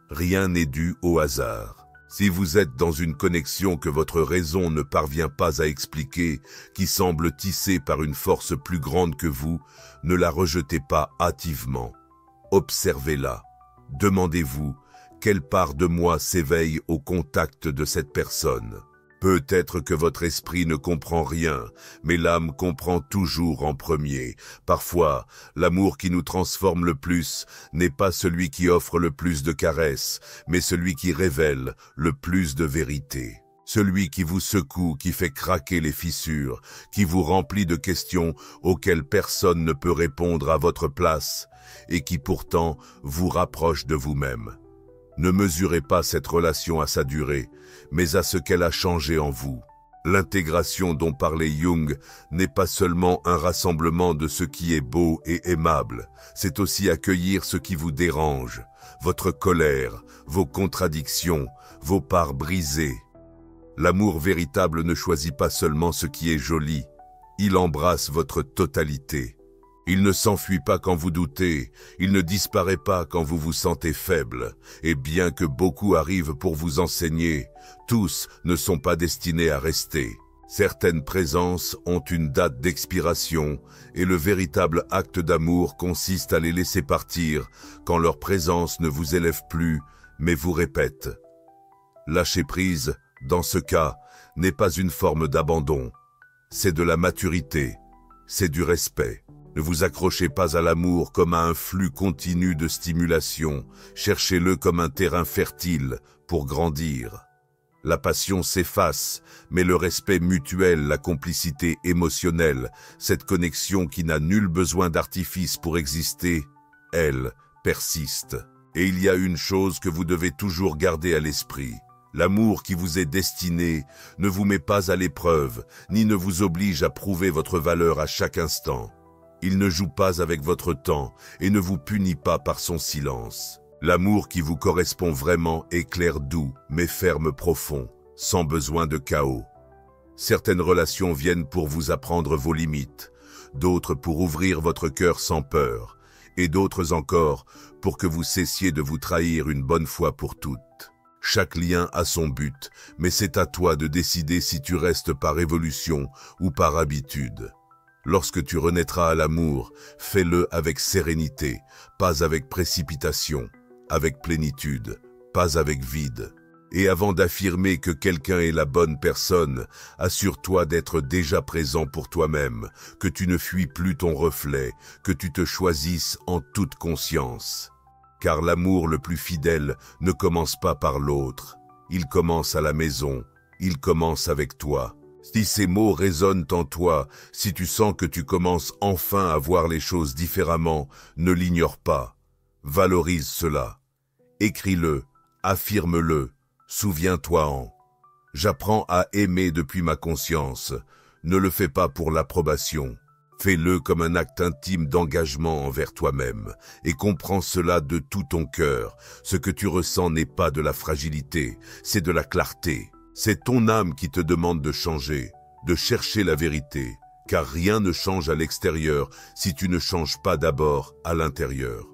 Rien n'est dû au hasard. Si vous êtes dans une connexion que votre raison ne parvient pas à expliquer, qui semble tissée par une force plus grande que vous, ne la rejetez pas hâtivement. Observez-la. Demandez-vous, quelle part de moi s'éveille au contact de cette personne? Peut-être que votre esprit ne comprend rien, mais l'âme comprend toujours en premier. Parfois, l'amour qui nous transforme le plus n'est pas celui qui offre le plus de caresses, mais celui qui révèle le plus de vérité. Celui qui vous secoue, qui fait craquer les fissures, qui vous remplit de questions auxquelles personne ne peut répondre à votre place, et qui pourtant vous rapproche de vous-même. Ne mesurez pas cette relation à sa durée, mais à ce qu'elle a changé en vous. L'intégration dont parlait Jung n'est pas seulement un rassemblement de ce qui est beau et aimable, c'est aussi accueillir ce qui vous dérange, votre colère, vos contradictions, vos parts brisées. L'amour véritable ne choisit pas seulement ce qui est joli, il embrasse votre totalité. Il ne s'enfuit pas quand vous doutez, il ne disparaît pas quand vous vous sentez faible. Et bien que beaucoup arrivent pour vous enseigner, tous ne sont pas destinés à rester. Certaines présences ont une date d'expiration et le véritable acte d'amour consiste à les laisser partir quand leur présence ne vous élève plus, mais vous répète. Lâcher prise, dans ce cas, n'est pas une forme d'abandon. C'est de la maturité, c'est du respect. Ne vous accrochez pas à l'amour comme à un flux continu de stimulation, cherchez-le comme un terrain fertile pour grandir. La passion s'efface, mais le respect mutuel, la complicité émotionnelle, cette connexion qui n'a nul besoin d'artifice pour exister, elle persiste. Et il y a une chose que vous devez toujours garder à l'esprit. L'amour qui vous est destiné ne vous met pas à l'épreuve, ni ne vous oblige à prouver votre valeur à chaque instant. Il ne joue pas avec votre temps et ne vous punit pas par son silence. L'amour qui vous correspond vraiment est clair, doux, mais ferme, profond, sans besoin de chaos. Certaines relations viennent pour vous apprendre vos limites, d'autres pour ouvrir votre cœur sans peur, et d'autres encore pour que vous cessiez de vous trahir une bonne fois pour toutes. Chaque lien a son but, mais c'est à toi de décider si tu restes par évolution ou par habitude. Lorsque tu renaîtras à l'amour, fais-le avec sérénité, pas avec précipitation, avec plénitude, pas avec vide. Et avant d'affirmer que quelqu'un est la bonne personne, assure-toi d'être déjà présent pour toi-même, que tu ne fuis plus ton reflet, que tu te choisisses en toute conscience. Car l'amour le plus fidèle ne commence pas par l'autre, il commence à la maison, il commence avec toi. Si ces mots résonnent en toi, si tu sens que tu commences enfin à voir les choses différemment, ne l'ignore pas. Valorise cela. Écris-le, affirme-le, souviens-toi-en. J'apprends à aimer depuis ma conscience. Ne le fais pas pour l'approbation. Fais-le comme un acte intime d'engagement envers toi-même et comprends cela de tout ton cœur. Ce que tu ressens n'est pas de la fragilité, c'est de la clarté. C'est ton âme qui te demande de changer, de chercher la vérité, car rien ne change à l'extérieur si tu ne changes pas d'abord à l'intérieur.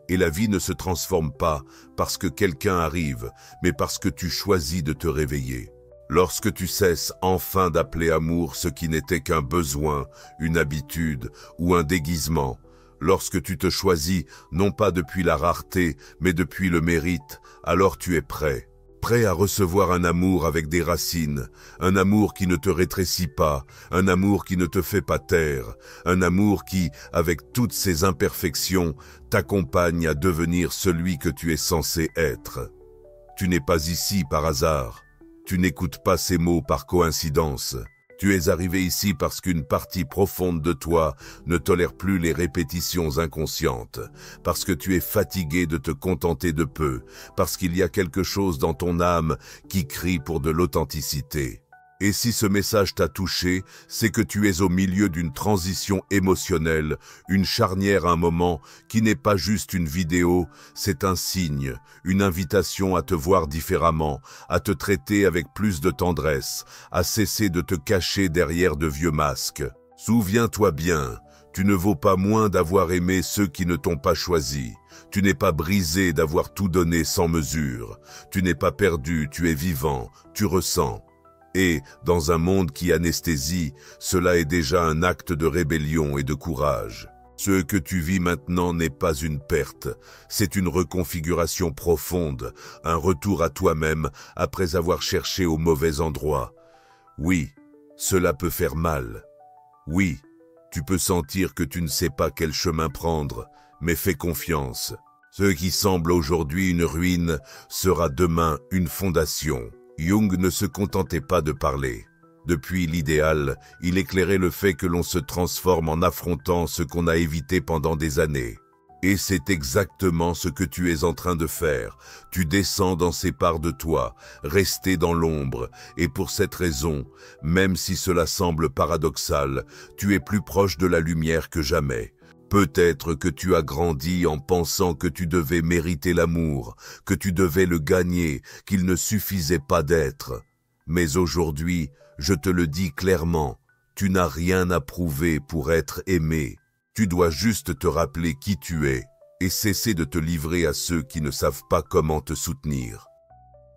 Et la vie ne se transforme pas parce que quelqu'un arrive, mais parce que tu choisis de te réveiller. Lorsque tu cesses enfin d'appeler amour ce qui n'était qu'un besoin, une habitude ou un déguisement, lorsque tu te choisis non pas depuis la rareté, mais depuis le mérite, alors tu es prêt. Prêt à recevoir un amour avec des racines, un amour qui ne te rétrécit pas, un amour qui ne te fait pas taire, un amour qui, avec toutes ses imperfections, t'accompagne à devenir celui que tu es censé être. Tu n'es pas ici par hasard, tu n'écoutes pas ces mots par coïncidence. Tu es arrivé ici parce qu'une partie profonde de toi ne tolère plus les répétitions inconscientes, parce que tu es fatigué de te contenter de peu, parce qu'il y a quelque chose dans ton âme qui crie pour de l'authenticité. Et si ce message t'a touché, c'est que tu es au milieu d'une transition émotionnelle, une charnière, un moment qui n'est pas juste une vidéo, c'est un signe, une invitation à te voir différemment, à te traiter avec plus de tendresse, à cesser de te cacher derrière de vieux masques. Souviens-toi bien, tu ne vaux pas moins d'avoir aimé ceux qui ne t'ont pas choisi. Tu n'es pas brisé d'avoir tout donné sans mesure. Tu n'es pas perdu, tu es vivant, tu ressens. Et, dans un monde qui anesthésie, cela est déjà un acte de rébellion et de courage. Ce que tu vis maintenant n'est pas une perte, c'est une reconfiguration profonde, un retour à toi-même après avoir cherché au mauvais endroit. Oui, cela peut faire mal. Oui, tu peux sentir que tu ne sais pas quel chemin prendre, mais fais confiance. Ce qui semble aujourd'hui une ruine sera demain une fondation. Jung ne se contentait pas de parler. Depuis l'idéal, il éclairait le fait que l'on se transforme en affrontant ce qu'on a évité pendant des années. Et c'est exactement ce que tu es en train de faire. Tu descends dans ces parts de toi, rester dans l'ombre, et pour cette raison, même si cela semble paradoxal, tu es plus proche de la lumière que jamais. Peut-être que tu as grandi en pensant que tu devais mériter l'amour, que tu devais le gagner, qu'il ne suffisait pas d'être. Mais aujourd'hui, je te le dis clairement, tu n'as rien à prouver pour être aimé. Tu dois juste te rappeler qui tu es et cesser de te livrer à ceux qui ne savent pas comment te soutenir.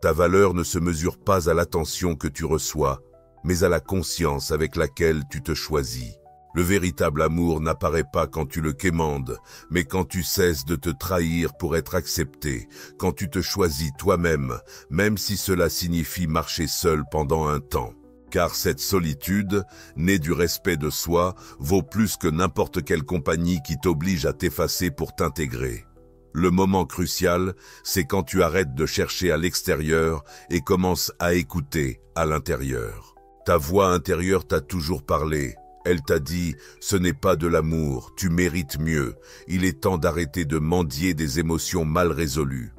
Ta valeur ne se mesure pas à l'attention que tu reçois, mais à la conscience avec laquelle tu te choisis. Le véritable amour n'apparaît pas quand tu le quémandes, mais quand tu cesses de te trahir pour être accepté, quand tu te choisis toi-même, même si cela signifie marcher seul pendant un temps. Car cette solitude, née du respect de soi, vaut plus que n'importe quelle compagnie qui t'oblige à t'effacer pour t'intégrer. Le moment crucial, c'est quand tu arrêtes de chercher à l'extérieur et commences à écouter à l'intérieur. Ta voix intérieure t'a toujours parlé. Elle t'a dit « Ce n'est pas de l'amour, tu mérites mieux. Il est temps d'arrêter de mendier des émotions mal résolues. »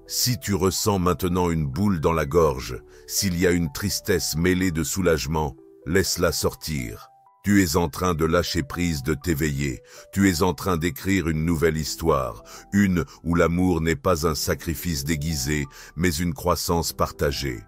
Si tu ressens maintenant une boule dans la gorge, s'il y a une tristesse mêlée de soulagement, laisse-la sortir. Tu es en train de lâcher prise, de t'éveiller. Tu es en train d'écrire une nouvelle histoire, une où l'amour n'est pas un sacrifice déguisé, mais une croissance partagée.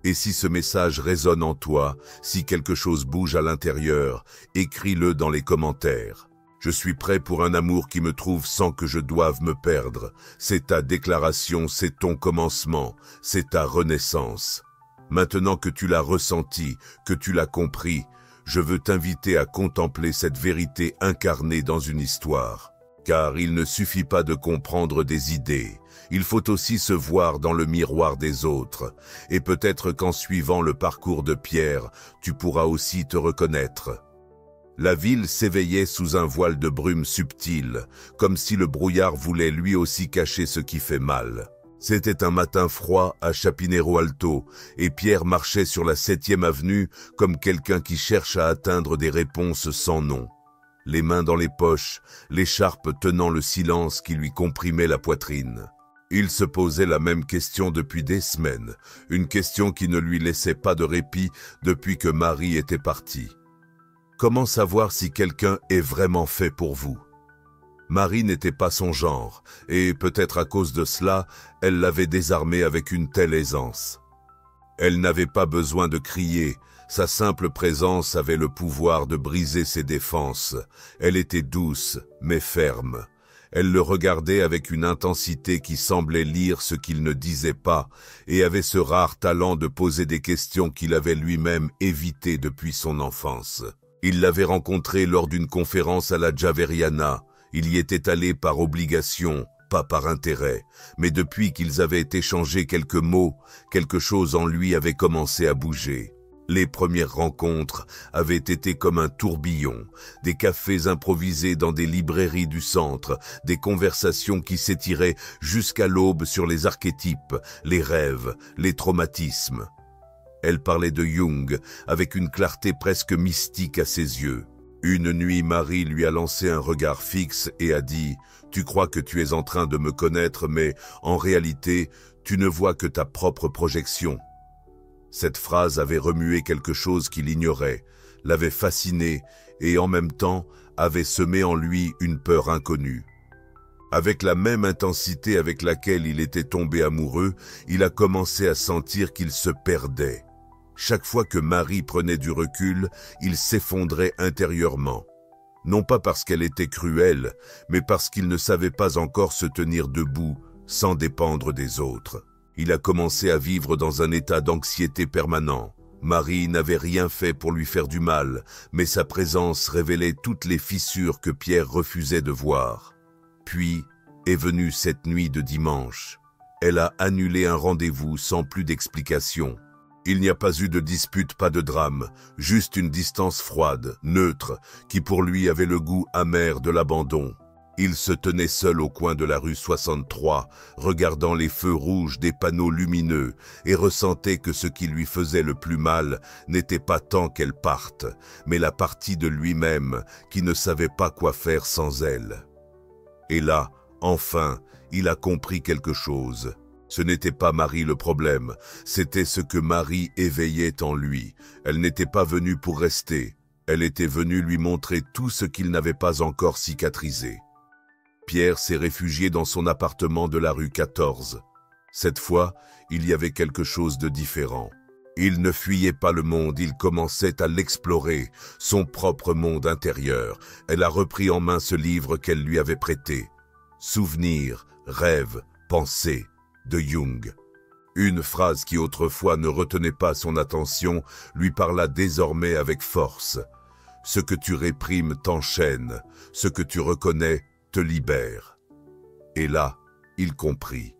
Et si ce message résonne en toi, si quelque chose bouge à l'intérieur, écris-le dans les commentaires. Je suis prêt pour un amour qui me trouve sans que je doive me perdre. C'est ta déclaration, c'est ton commencement, c'est ta renaissance. Maintenant que tu l'as ressenti, que tu l'as compris, je veux t'inviter à contempler cette vérité incarnée dans une histoire. Car il ne suffit pas de comprendre des idées, il faut aussi se voir dans le miroir des autres. Et peut-être qu'en suivant le parcours de Pierre, tu pourras aussi te reconnaître. La ville s'éveillait sous un voile de brume subtile, comme si le brouillard voulait lui aussi cacher ce qui fait mal. C'était un matin froid à Chapinero Alto, et Pierre marchait sur la 7e avenue comme quelqu'un qui cherche à atteindre des réponses sans nom. Les mains dans les poches, l'écharpe tenant le silence qui lui comprimait la poitrine. Il se posait la même question depuis des semaines, une question qui ne lui laissait pas de répit depuis que Marie était partie. Comment savoir si quelqu'un est vraiment fait pour vous ? Marie n'était pas son genre, et peut-être à cause de cela, elle l'avait désarmé avec une telle aisance. Elle n'avait pas besoin de crier, sa simple présence avait le pouvoir de briser ses défenses. Elle était douce, mais ferme. Elle le regardait avec une intensité qui semblait lire ce qu'il ne disait pas, et avait ce rare talent de poser des questions qu'il avait lui-même évitées depuis son enfance. Il l'avait rencontrée lors d'une conférence à la Javeriana. Il y était allé par obligation, pas par intérêt, mais depuis qu'ils avaient échangé quelques mots, quelque chose en lui avait commencé à bouger. Les premières rencontres avaient été comme un tourbillon, des cafés improvisés dans des librairies du centre, des conversations qui s'étiraient jusqu'à l'aube sur les archétypes, les rêves, les traumatismes. Elle parlait de Jung avec une clarté presque mystique à ses yeux. Une nuit, Marie lui a lancé un regard fixe et a dit « Tu crois que tu es en train de me connaître, mais en réalité, tu ne vois que ta propre projection. » Cette phrase avait remué quelque chose qu'il ignorait, l'avait fasciné et en même temps avait semé en lui une peur inconnue. Avec la même intensité avec laquelle il était tombé amoureux, il a commencé à sentir qu'il se perdait. Chaque fois que Marie prenait du recul, il s'effondrait intérieurement. Non pas parce qu'elle était cruelle, mais parce qu'il ne savait pas encore se tenir debout, sans dépendre des autres. Il a commencé à vivre dans un état d'anxiété permanent. Marie n'avait rien fait pour lui faire du mal, mais sa présence révélait toutes les fissures que Pierre refusait de voir. Puis est venue cette nuit de dimanche. Elle a annulé un rendez-vous sans plus d'explication. Il n'y a pas eu de dispute, pas de drame, juste une distance froide, neutre, qui pour lui avait le goût amer de l'abandon. Il se tenait seul au coin de la rue 63, regardant les feux rouges des panneaux lumineux, et ressentait que ce qui lui faisait le plus mal n'était pas tant qu'elle parte, mais la partie de lui-même qui ne savait pas quoi faire sans elle. Et là, enfin, il a compris quelque chose. Ce n'était pas Marie le problème, c'était ce que Marie éveillait en lui. Elle n'était pas venue pour rester, elle était venue lui montrer tout ce qu'il n'avait pas encore cicatrisé. Pierre s'est réfugié dans son appartement de la rue 14. Cette fois, il y avait quelque chose de différent. Il ne fuyait pas le monde, il commençait à l'explorer, son propre monde intérieur. Elle a repris en main ce livre qu'elle lui avait prêté. Souvenirs, rêves, pensées de Jung. Une phrase qui autrefois ne retenait pas son attention lui parla désormais avec force. Ce que tu réprimes t'enchaîne, ce que tu reconnais te libère. Et là, il comprit.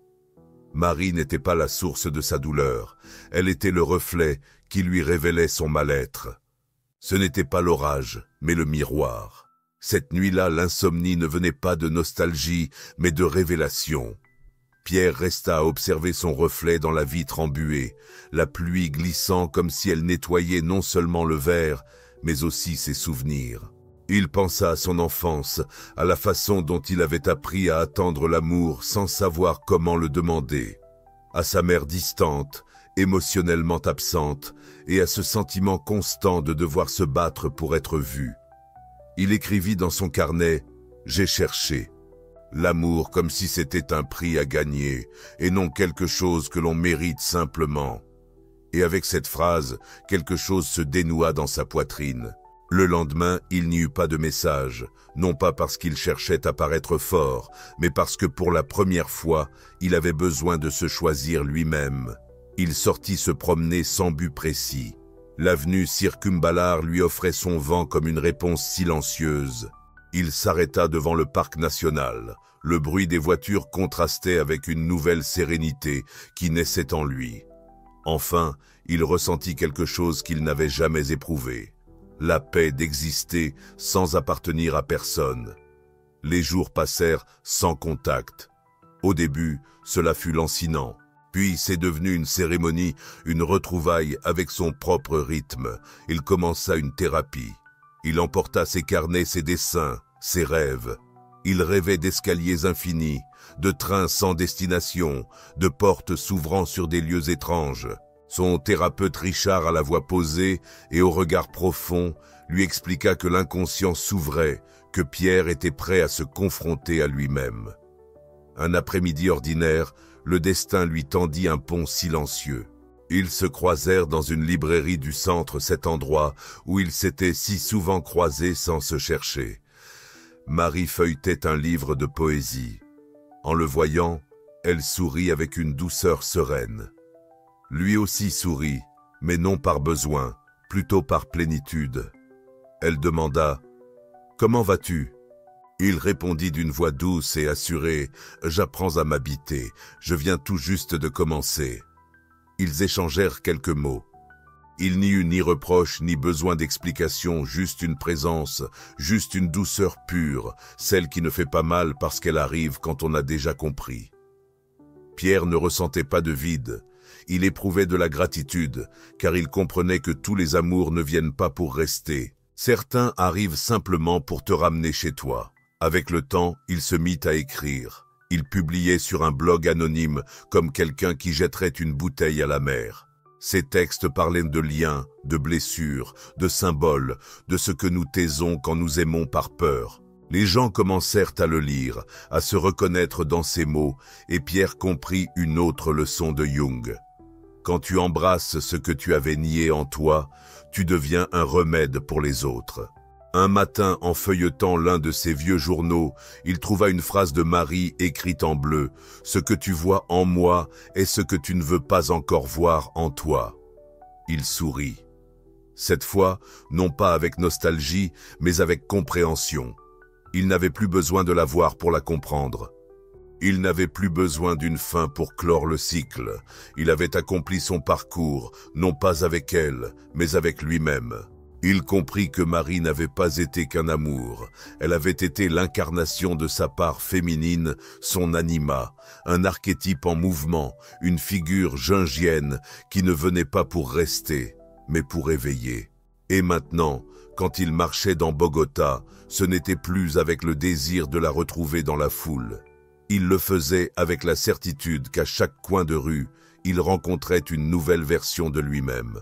Marie n'était pas la source de sa douleur, elle était le reflet qui lui révélait son mal-être. Ce n'était pas l'orage, mais le miroir. Cette nuit-là, l'insomnie ne venait pas de nostalgie, mais de révélation. Pierre resta à observer son reflet dans la vitre embuée, la pluie glissant comme si elle nettoyait non seulement le verre, mais aussi ses souvenirs. Il pensa à son enfance, à la façon dont il avait appris à attendre l'amour sans savoir comment le demander, à sa mère distante, émotionnellement absente, et à ce sentiment constant de devoir se battre pour être vu. Il écrivit dans son carnet « J'ai cherché ». L'amour comme si c'était un prix à gagner, et non quelque chose que l'on mérite simplement. Et avec cette phrase, quelque chose se dénoua dans sa poitrine. Le lendemain, il n'y eut pas de message, non pas parce qu'il cherchait à paraître fort, mais parce que pour la première fois, il avait besoin de se choisir lui-même. Il sortit se promener sans but précis. L'avenue Circumballar lui offrait son vent comme une réponse silencieuse. Il s'arrêta devant le parc national. Le bruit des voitures contrastait avec une nouvelle sérénité qui naissait en lui. Enfin, il ressentit quelque chose qu'il n'avait jamais éprouvé. La paix d'exister sans appartenir à personne. Les jours passèrent sans contact. Au début, cela fut lancinant. Puis c'est devenu une cérémonie, une retrouvaille avec son propre rythme. Il commença une thérapie. Il emporta ses carnets, ses dessins, ses rêves. Il rêvait d'escaliers infinis, de trains sans destination, de portes s'ouvrant sur des lieux étranges. Son thérapeute Richard, à la voix posée et au regard profond, lui expliqua que l'inconscient s'ouvrait, que Pierre était prêt à se confronter à lui-même. Un après-midi ordinaire, le destin lui tendit un pont silencieux. Ils se croisèrent dans une librairie du centre, cet endroit où ils s'étaient si souvent croisés sans se chercher. Marie feuilletait un livre de poésie. En le voyant, elle sourit avec une douceur sereine. Lui aussi sourit, mais non par besoin, plutôt par plénitude. Elle demanda « Comment vas-tu » Il répondit d'une voix douce et assurée « J'apprends à m'habiter, je viens tout juste de commencer ». Ils échangèrent quelques mots. Il n'y eut ni reproche, ni besoin d'explication, juste une présence, juste une douceur pure, celle qui ne fait pas mal parce qu'elle arrive quand on a déjà compris. Pierre ne ressentait pas de vide. Il éprouvait de la gratitude, car il comprenait que tous les amours ne viennent pas pour rester. Certains arrivent simplement pour te ramener chez toi. Avec le temps, il se mit à écrire. Il publiait sur un blog anonyme, comme quelqu'un qui jetterait une bouteille à la mer. Ses textes parlaient de liens, de blessures, de symboles, de ce que nous taisons quand nous aimons par peur. Les gens commencèrent à le lire, à se reconnaître dans ses mots, et Pierre comprit une autre leçon de Jung. Quand tu embrasses ce que tu avais nié en toi, tu deviens un remède pour les autres. Un matin, en feuilletant l'un de ses vieux journaux, il trouva une phrase de Marie écrite en bleu. « Ce que tu vois en moi est ce que tu ne veux pas encore voir en toi. » Il sourit. Cette fois, non pas avec nostalgie, mais avec compréhension. Il n'avait plus besoin de la voir pour la comprendre. Il n'avait plus besoin d'une fin pour clore le cycle. Il avait accompli son parcours, non pas avec elle, mais avec lui-même. Il comprit que Marie n'avait pas été qu'un amour. Elle avait été l'incarnation de sa part féminine, son anima, un archétype en mouvement, une figure jungienne qui ne venait pas pour rester, mais pour éveiller. Et maintenant, quand il marchait dans Bogota, ce n'était plus avec le désir de la retrouver dans la foule. Il le faisait avec la certitude qu'à chaque coin de rue, il rencontrait une nouvelle version de lui-même.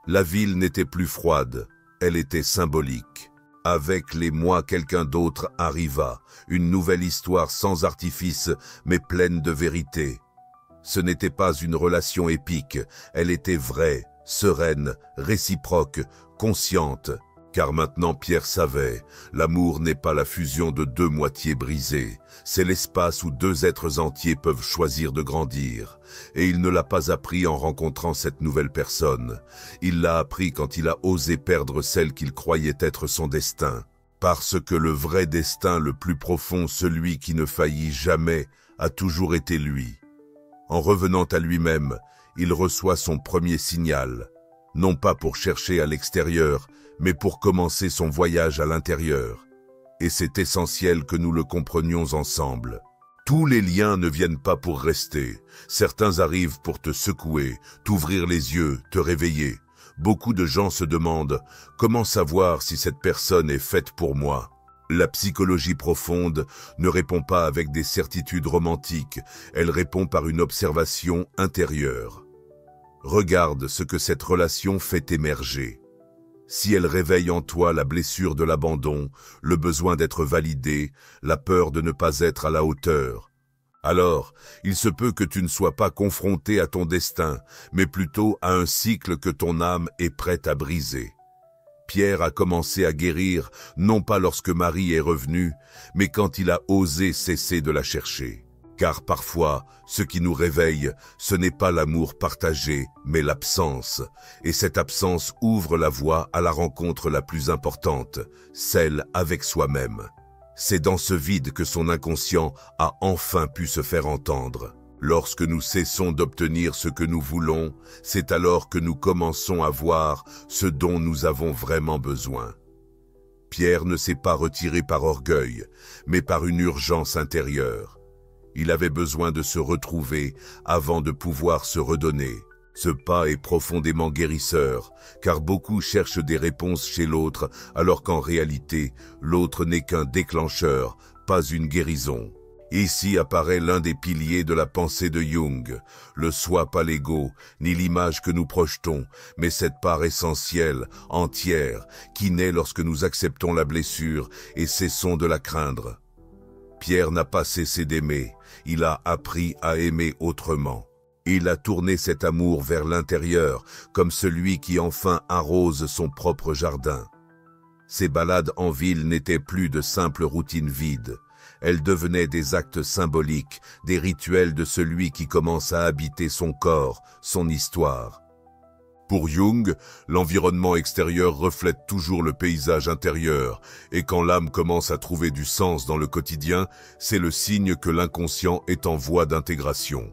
La ville n'était plus froide, elle était symbolique. Avec les mois, quelqu'un d'autre arriva, une nouvelle histoire sans artifice, mais pleine de vérité. Ce n'était pas une relation épique, elle était vraie, sereine, réciproque, consciente. Car maintenant Pierre savait, l'amour n'est pas la fusion de deux moitiés brisées, c'est l'espace où deux êtres entiers peuvent choisir de grandir. Et il ne l'a pas appris en rencontrant cette nouvelle personne. Il l'a appris quand il a osé perdre celle qu'il croyait être son destin. Parce que le vrai destin le plus profond, celui qui ne faillit jamais, a toujours été lui. En revenant à lui-même, il reçoit son premier signal, non pas pour chercher à l'extérieur, mais pour commencer son voyage à l'intérieur. et c'est essentiel que nous le comprenions ensemble. Tous les liens ne viennent pas pour rester. Certains arrivent pour te secouer, t'ouvrir les yeux, te réveiller. Beaucoup de gens se demandent « Comment savoir si cette personne est faite pour moi ?» La psychologie profonde ne répond pas avec des certitudes romantiques, elle répond par une observation intérieure. Regarde ce que cette relation fait émerger. Si elle réveille en toi la blessure de l'abandon, le besoin d'être validé, la peur de ne pas être à la hauteur, alors il se peut que tu ne sois pas confronté à ton destin, mais plutôt à un cycle que ton âme est prête à briser. Pierre a commencé à guérir, non pas lorsque Marie est revenue, mais quand il a osé cesser de la chercher. Car parfois, ce qui nous réveille, ce n'est pas l'amour partagé, mais l'absence. Et cette absence ouvre la voie à la rencontre la plus importante, celle avec soi-même. C'est dans ce vide que son inconscient a enfin pu se faire entendre. Lorsque nous cessons d'obtenir ce que nous voulons, c'est alors que nous commençons à voir ce dont nous avons vraiment besoin. Pierre ne s'est pas retiré par orgueil, mais par une urgence intérieure. Il avait besoin de se retrouver avant de pouvoir se redonner. Ce pas est profondément guérisseur, car beaucoup cherchent des réponses chez l'autre, alors qu'en réalité, l'autre n'est qu'un déclencheur, pas une guérison. Ici apparaît l'un des piliers de la pensée de Jung, le soi pas l'ego, ni l'image que nous projetons, mais cette part essentielle, entière, qui naît lorsque nous acceptons la blessure et cessons de la craindre. Pierre n'a pas cessé d'aimer, il a appris à aimer autrement. Il a tourné cet amour vers l'intérieur, comme celui qui enfin arrose son propre jardin. Ses balades en ville n'étaient plus de simples routines vides. Elles devenaient des actes symboliques, des rituels de celui qui commence à habiter son corps, son histoire. Pour Jung, l'environnement extérieur reflète toujours le paysage intérieur, et quand l'âme commence à trouver du sens dans le quotidien, c'est le signe que l'inconscient est en voie d'intégration.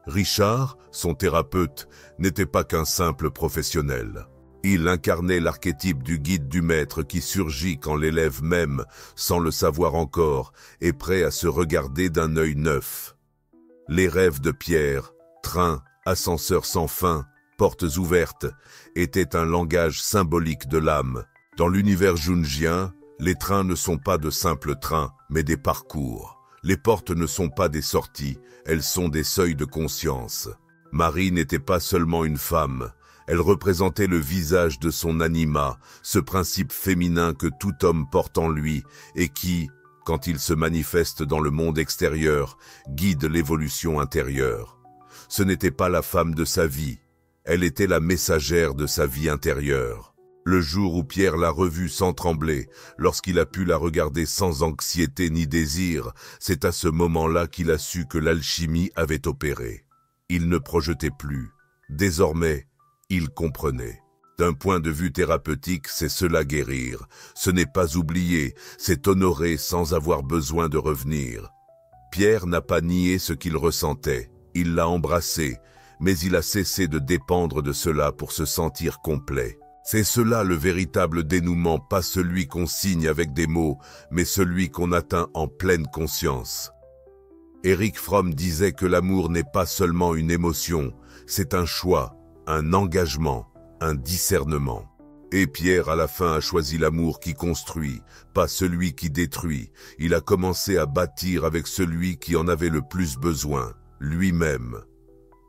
Richard, son thérapeute, n'était pas qu'un simple professionnel. Il incarnait l'archétype du guide du maître qui surgit quand l'élève même, sans le savoir encore, est prêt à se regarder d'un œil neuf. Les rêves de Pierre, trains, ascenseurs sans fin, portes ouvertes, étaient un langage symbolique de l'âme. Dans l'univers jungien, les trains ne sont pas de simples trains, mais des parcours. Les portes ne sont pas des sorties, elles sont des seuils de conscience. Marie n'était pas seulement une femme, elle représentait le visage de son anima, ce principe féminin que tout homme porte en lui et qui, quand il se manifeste dans le monde extérieur, guide l'évolution intérieure. Ce n'était pas la femme de sa vie, elle était la messagère de sa vie intérieure. Le jour où Pierre l'a revue sans trembler, lorsqu'il a pu la regarder sans anxiété ni désir, c'est à ce moment-là qu'il a su que l'alchimie avait opéré. Il ne projetait plus. Désormais, il comprenait. D'un point de vue thérapeutique, c'est cela guérir. Ce n'est pas oublier, c'est honorer sans avoir besoin de revenir. Pierre n'a pas nié ce qu'il ressentait. Il l'a embrassé, mais il a cessé de dépendre de cela pour se sentir complet. C'est cela le véritable dénouement, pas celui qu'on signe avec des mots, mais celui qu'on atteint en pleine conscience. Erich Fromm disait que l'amour n'est pas seulement une émotion, c'est un choix, un engagement, un discernement. Et Pierre à la fin a choisi l'amour qui construit, pas celui qui détruit. Il a commencé à bâtir avec celui qui en avait le plus besoin, lui-même.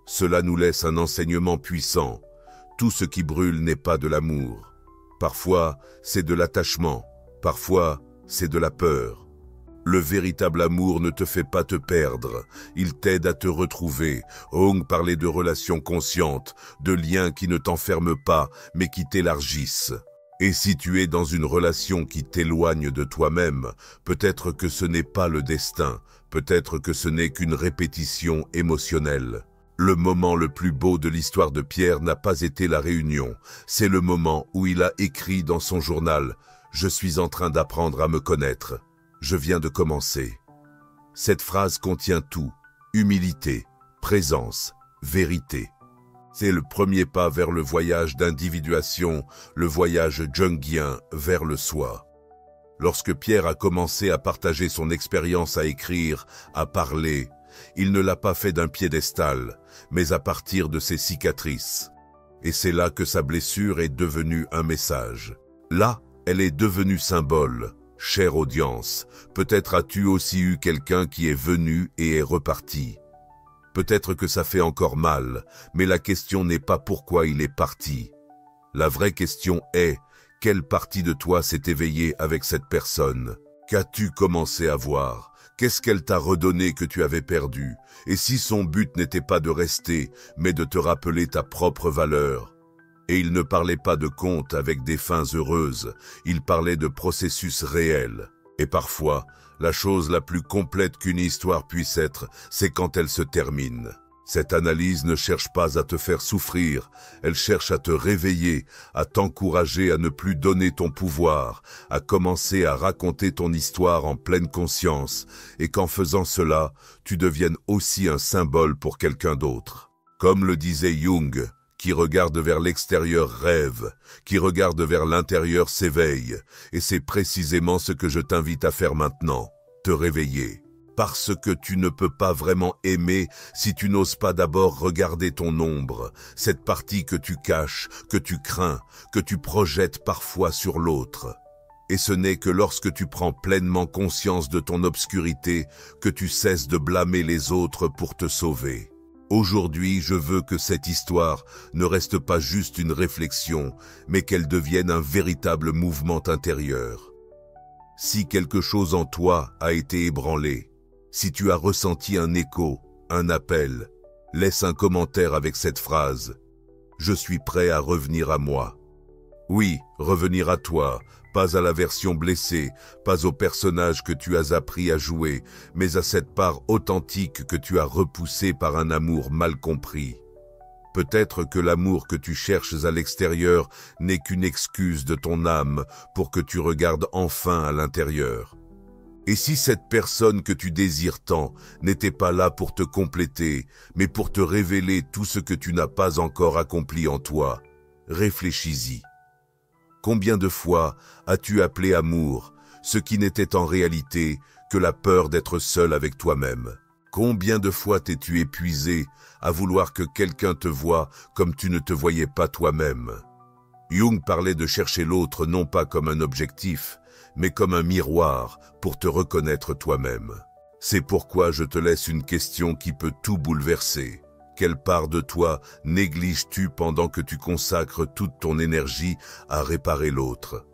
Cela nous laisse un enseignement puissant. Tout ce qui brûle n'est pas de l'amour. Parfois, c'est de l'attachement. Parfois, c'est de la peur. Le véritable amour ne te fait pas te perdre. Il t'aide à te retrouver. Jung parlait de relations conscientes, de liens qui ne t'enferment pas, mais qui t'élargissent. Et si tu es dans une relation qui t'éloigne de toi-même, peut-être que ce n'est pas le destin, peut-être que ce n'est qu'une répétition émotionnelle. Le moment le plus beau de l'histoire de Pierre n'a pas été la réunion. C'est le moment où il a écrit dans son journal « Je suis en train d'apprendre à me connaître. Je viens de commencer. » Cette phrase contient tout, humilité, présence, vérité. C'est le premier pas vers le voyage d'individuation, le voyage jungien vers le soi. Lorsque Pierre a commencé à partager son expérience à écrire, à parler, il ne l'a pas fait d'un piédestal, mais à partir de ses cicatrices. Et c'est là que sa blessure est devenue un message. Là, elle est devenue symbole. Chère audience, peut-être as-tu aussi eu quelqu'un qui est venu et est reparti. Peut-être que ça fait encore mal, mais la question n'est pas pourquoi il est parti. La vraie question est, quelle partie de toi s'est éveillée avec cette personne? Qu'as-tu commencé à voir? Qu'est-ce qu'elle t'a redonné que tu avais perdu? Et si son but n'était pas de rester, mais de te rappeler ta propre valeur? Et il ne parlait pas de contes avec des fins heureuses, il parlait de processus réels. Et parfois, la chose la plus complète qu'une histoire puisse être, c'est quand elle se termine. Cette analyse ne cherche pas à te faire souffrir, elle cherche à te réveiller, à t'encourager à ne plus donner ton pouvoir, à commencer à raconter ton histoire en pleine conscience, et qu'en faisant cela, tu deviennes aussi un symbole pour quelqu'un d'autre. Comme le disait Jung, qui regarde vers l'extérieur rêve, qui regarde vers l'intérieur s'éveille, et c'est précisément ce que je t'invite à faire maintenant, te réveiller. Parce que tu ne peux pas vraiment aimer si tu n'oses pas d'abord regarder ton ombre, cette partie que tu caches, que tu crains, que tu projettes parfois sur l'autre. Et ce n'est que lorsque tu prends pleinement conscience de ton obscurité que tu cesses de blâmer les autres pour te sauver. Aujourd'hui, je veux que cette histoire ne reste pas juste une réflexion, mais qu'elle devienne un véritable mouvement intérieur. Si quelque chose en toi a été ébranlé, si tu as ressenti un écho, un appel, laisse un commentaire avec cette phrase « Je suis prêt à revenir à moi ». Oui, revenir à toi, pas à la version blessée, pas au personnage que tu as appris à jouer, mais à cette part authentique que tu as repoussée par un amour mal compris. Peut-être que l'amour que tu cherches à l'extérieur n'est qu'une excuse de ton âme pour que tu regardes enfin à l'intérieur. Et si cette personne que tu désires tant n'était pas là pour te compléter, mais pour te révéler tout ce que tu n'as pas encore accompli en toi, réfléchis-y. Combien de fois as-tu appelé amour ce qui n'était en réalité que la peur d'être seul avec toi-même? Combien de fois t'es-tu épuisé à vouloir que quelqu'un te voie comme tu ne te voyais pas toi-même? Jung parlait de chercher l'autre non pas comme un objectif, mais comme un miroir pour te reconnaître toi-même. C'est pourquoi je te laisse une question qui peut tout bouleverser. Quelle part de toi négliges-tu pendant que tu consacres toute ton énergie à réparer l'autre?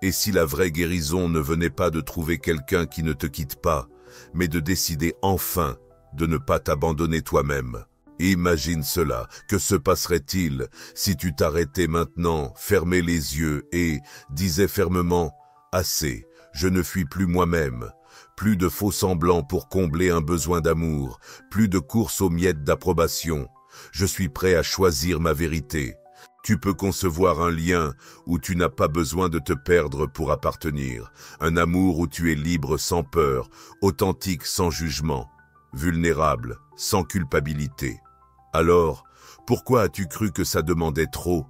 Et si la vraie guérison ne venait pas de trouver quelqu'un qui ne te quitte pas, mais de décider enfin de ne pas t'abandonner toi-même? Imagine cela, que se passerait-il si tu t'arrêtais maintenant, fermais les yeux et disais fermement « Assez, je ne fuis plus moi-même ». Plus de faux semblants pour combler un besoin d'amour, plus de course aux miettes d'approbation. Je suis prêt à choisir ma vérité. Tu peux concevoir un lien où tu n'as pas besoin de te perdre pour appartenir. Un amour où tu es libre sans peur, authentique sans jugement, vulnérable sans culpabilité. Alors, pourquoi as-tu cru que ça demandait trop?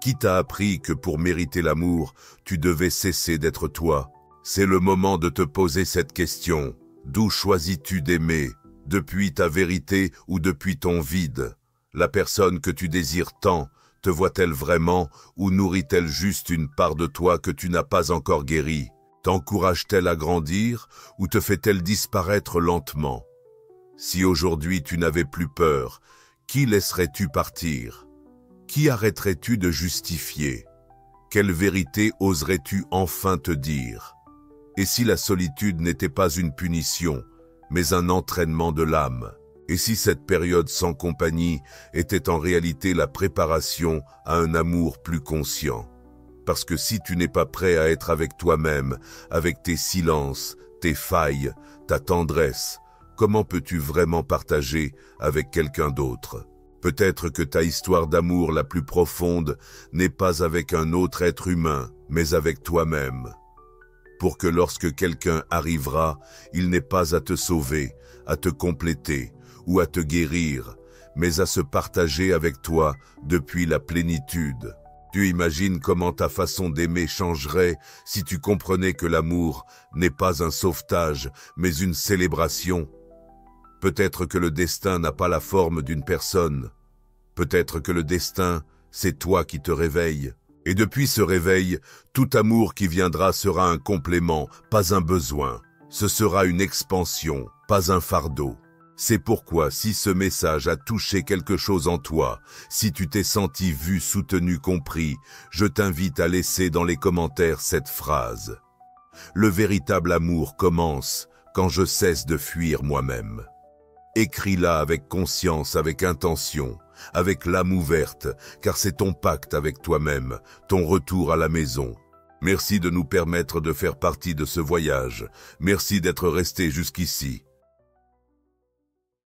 Qui t'a appris que pour mériter l'amour, tu devais cesser d'être toi? C'est le moment de te poser cette question. D'où choisis-tu d'aimer? Depuis ta vérité ou depuis ton vide? La personne que tu désires tant, te voit-elle vraiment ou nourrit-elle juste une part de toi que tu n'as pas encore guérie? T'encourage-t-elle à grandir ou te fait-elle disparaître lentement? Si aujourd'hui tu n'avais plus peur, qui laisserais-tu partir? Qui arrêterais-tu de justifier? Quelle vérité oserais-tu enfin te dire? Et si la solitude n'était pas une punition, mais un entraînement de l'âme? Et si cette période sans compagnie était en réalité la préparation à un amour plus conscient? Parce que si tu n'es pas prêt à être avec toi-même, avec tes silences, tes failles, ta tendresse, comment peux-tu vraiment partager avec quelqu'un d'autre? Peut-être que ta histoire d'amour la plus profonde n'est pas avec un autre être humain, mais avec toi-même. Pour que lorsque quelqu'un arrivera, il n'ait pas à te sauver, à te compléter ou à te guérir, mais à se partager avec toi depuis la plénitude. Tu imagines comment ta façon d'aimer changerait si tu comprenais que l'amour n'est pas un sauvetage, mais une célébration. Peut-être que le destin n'a pas la forme d'une personne. Peut-être que le destin, c'est toi qui te réveilles. Et depuis ce réveil, tout amour qui viendra sera un complément, pas un besoin. Ce sera une expansion, pas un fardeau. C'est pourquoi, si ce message a touché quelque chose en toi, si tu t'es senti vu, soutenu, compris, je t'invite à laisser dans les commentaires cette phrase. Le véritable amour commence quand je cesse de fuir moi-même. Écris-la avec conscience, avec intention, avec l'âme ouverte, car c'est ton pacte avec toi-même, ton retour à la maison. Merci de nous permettre de faire partie de ce voyage. Merci d'être resté jusqu'ici.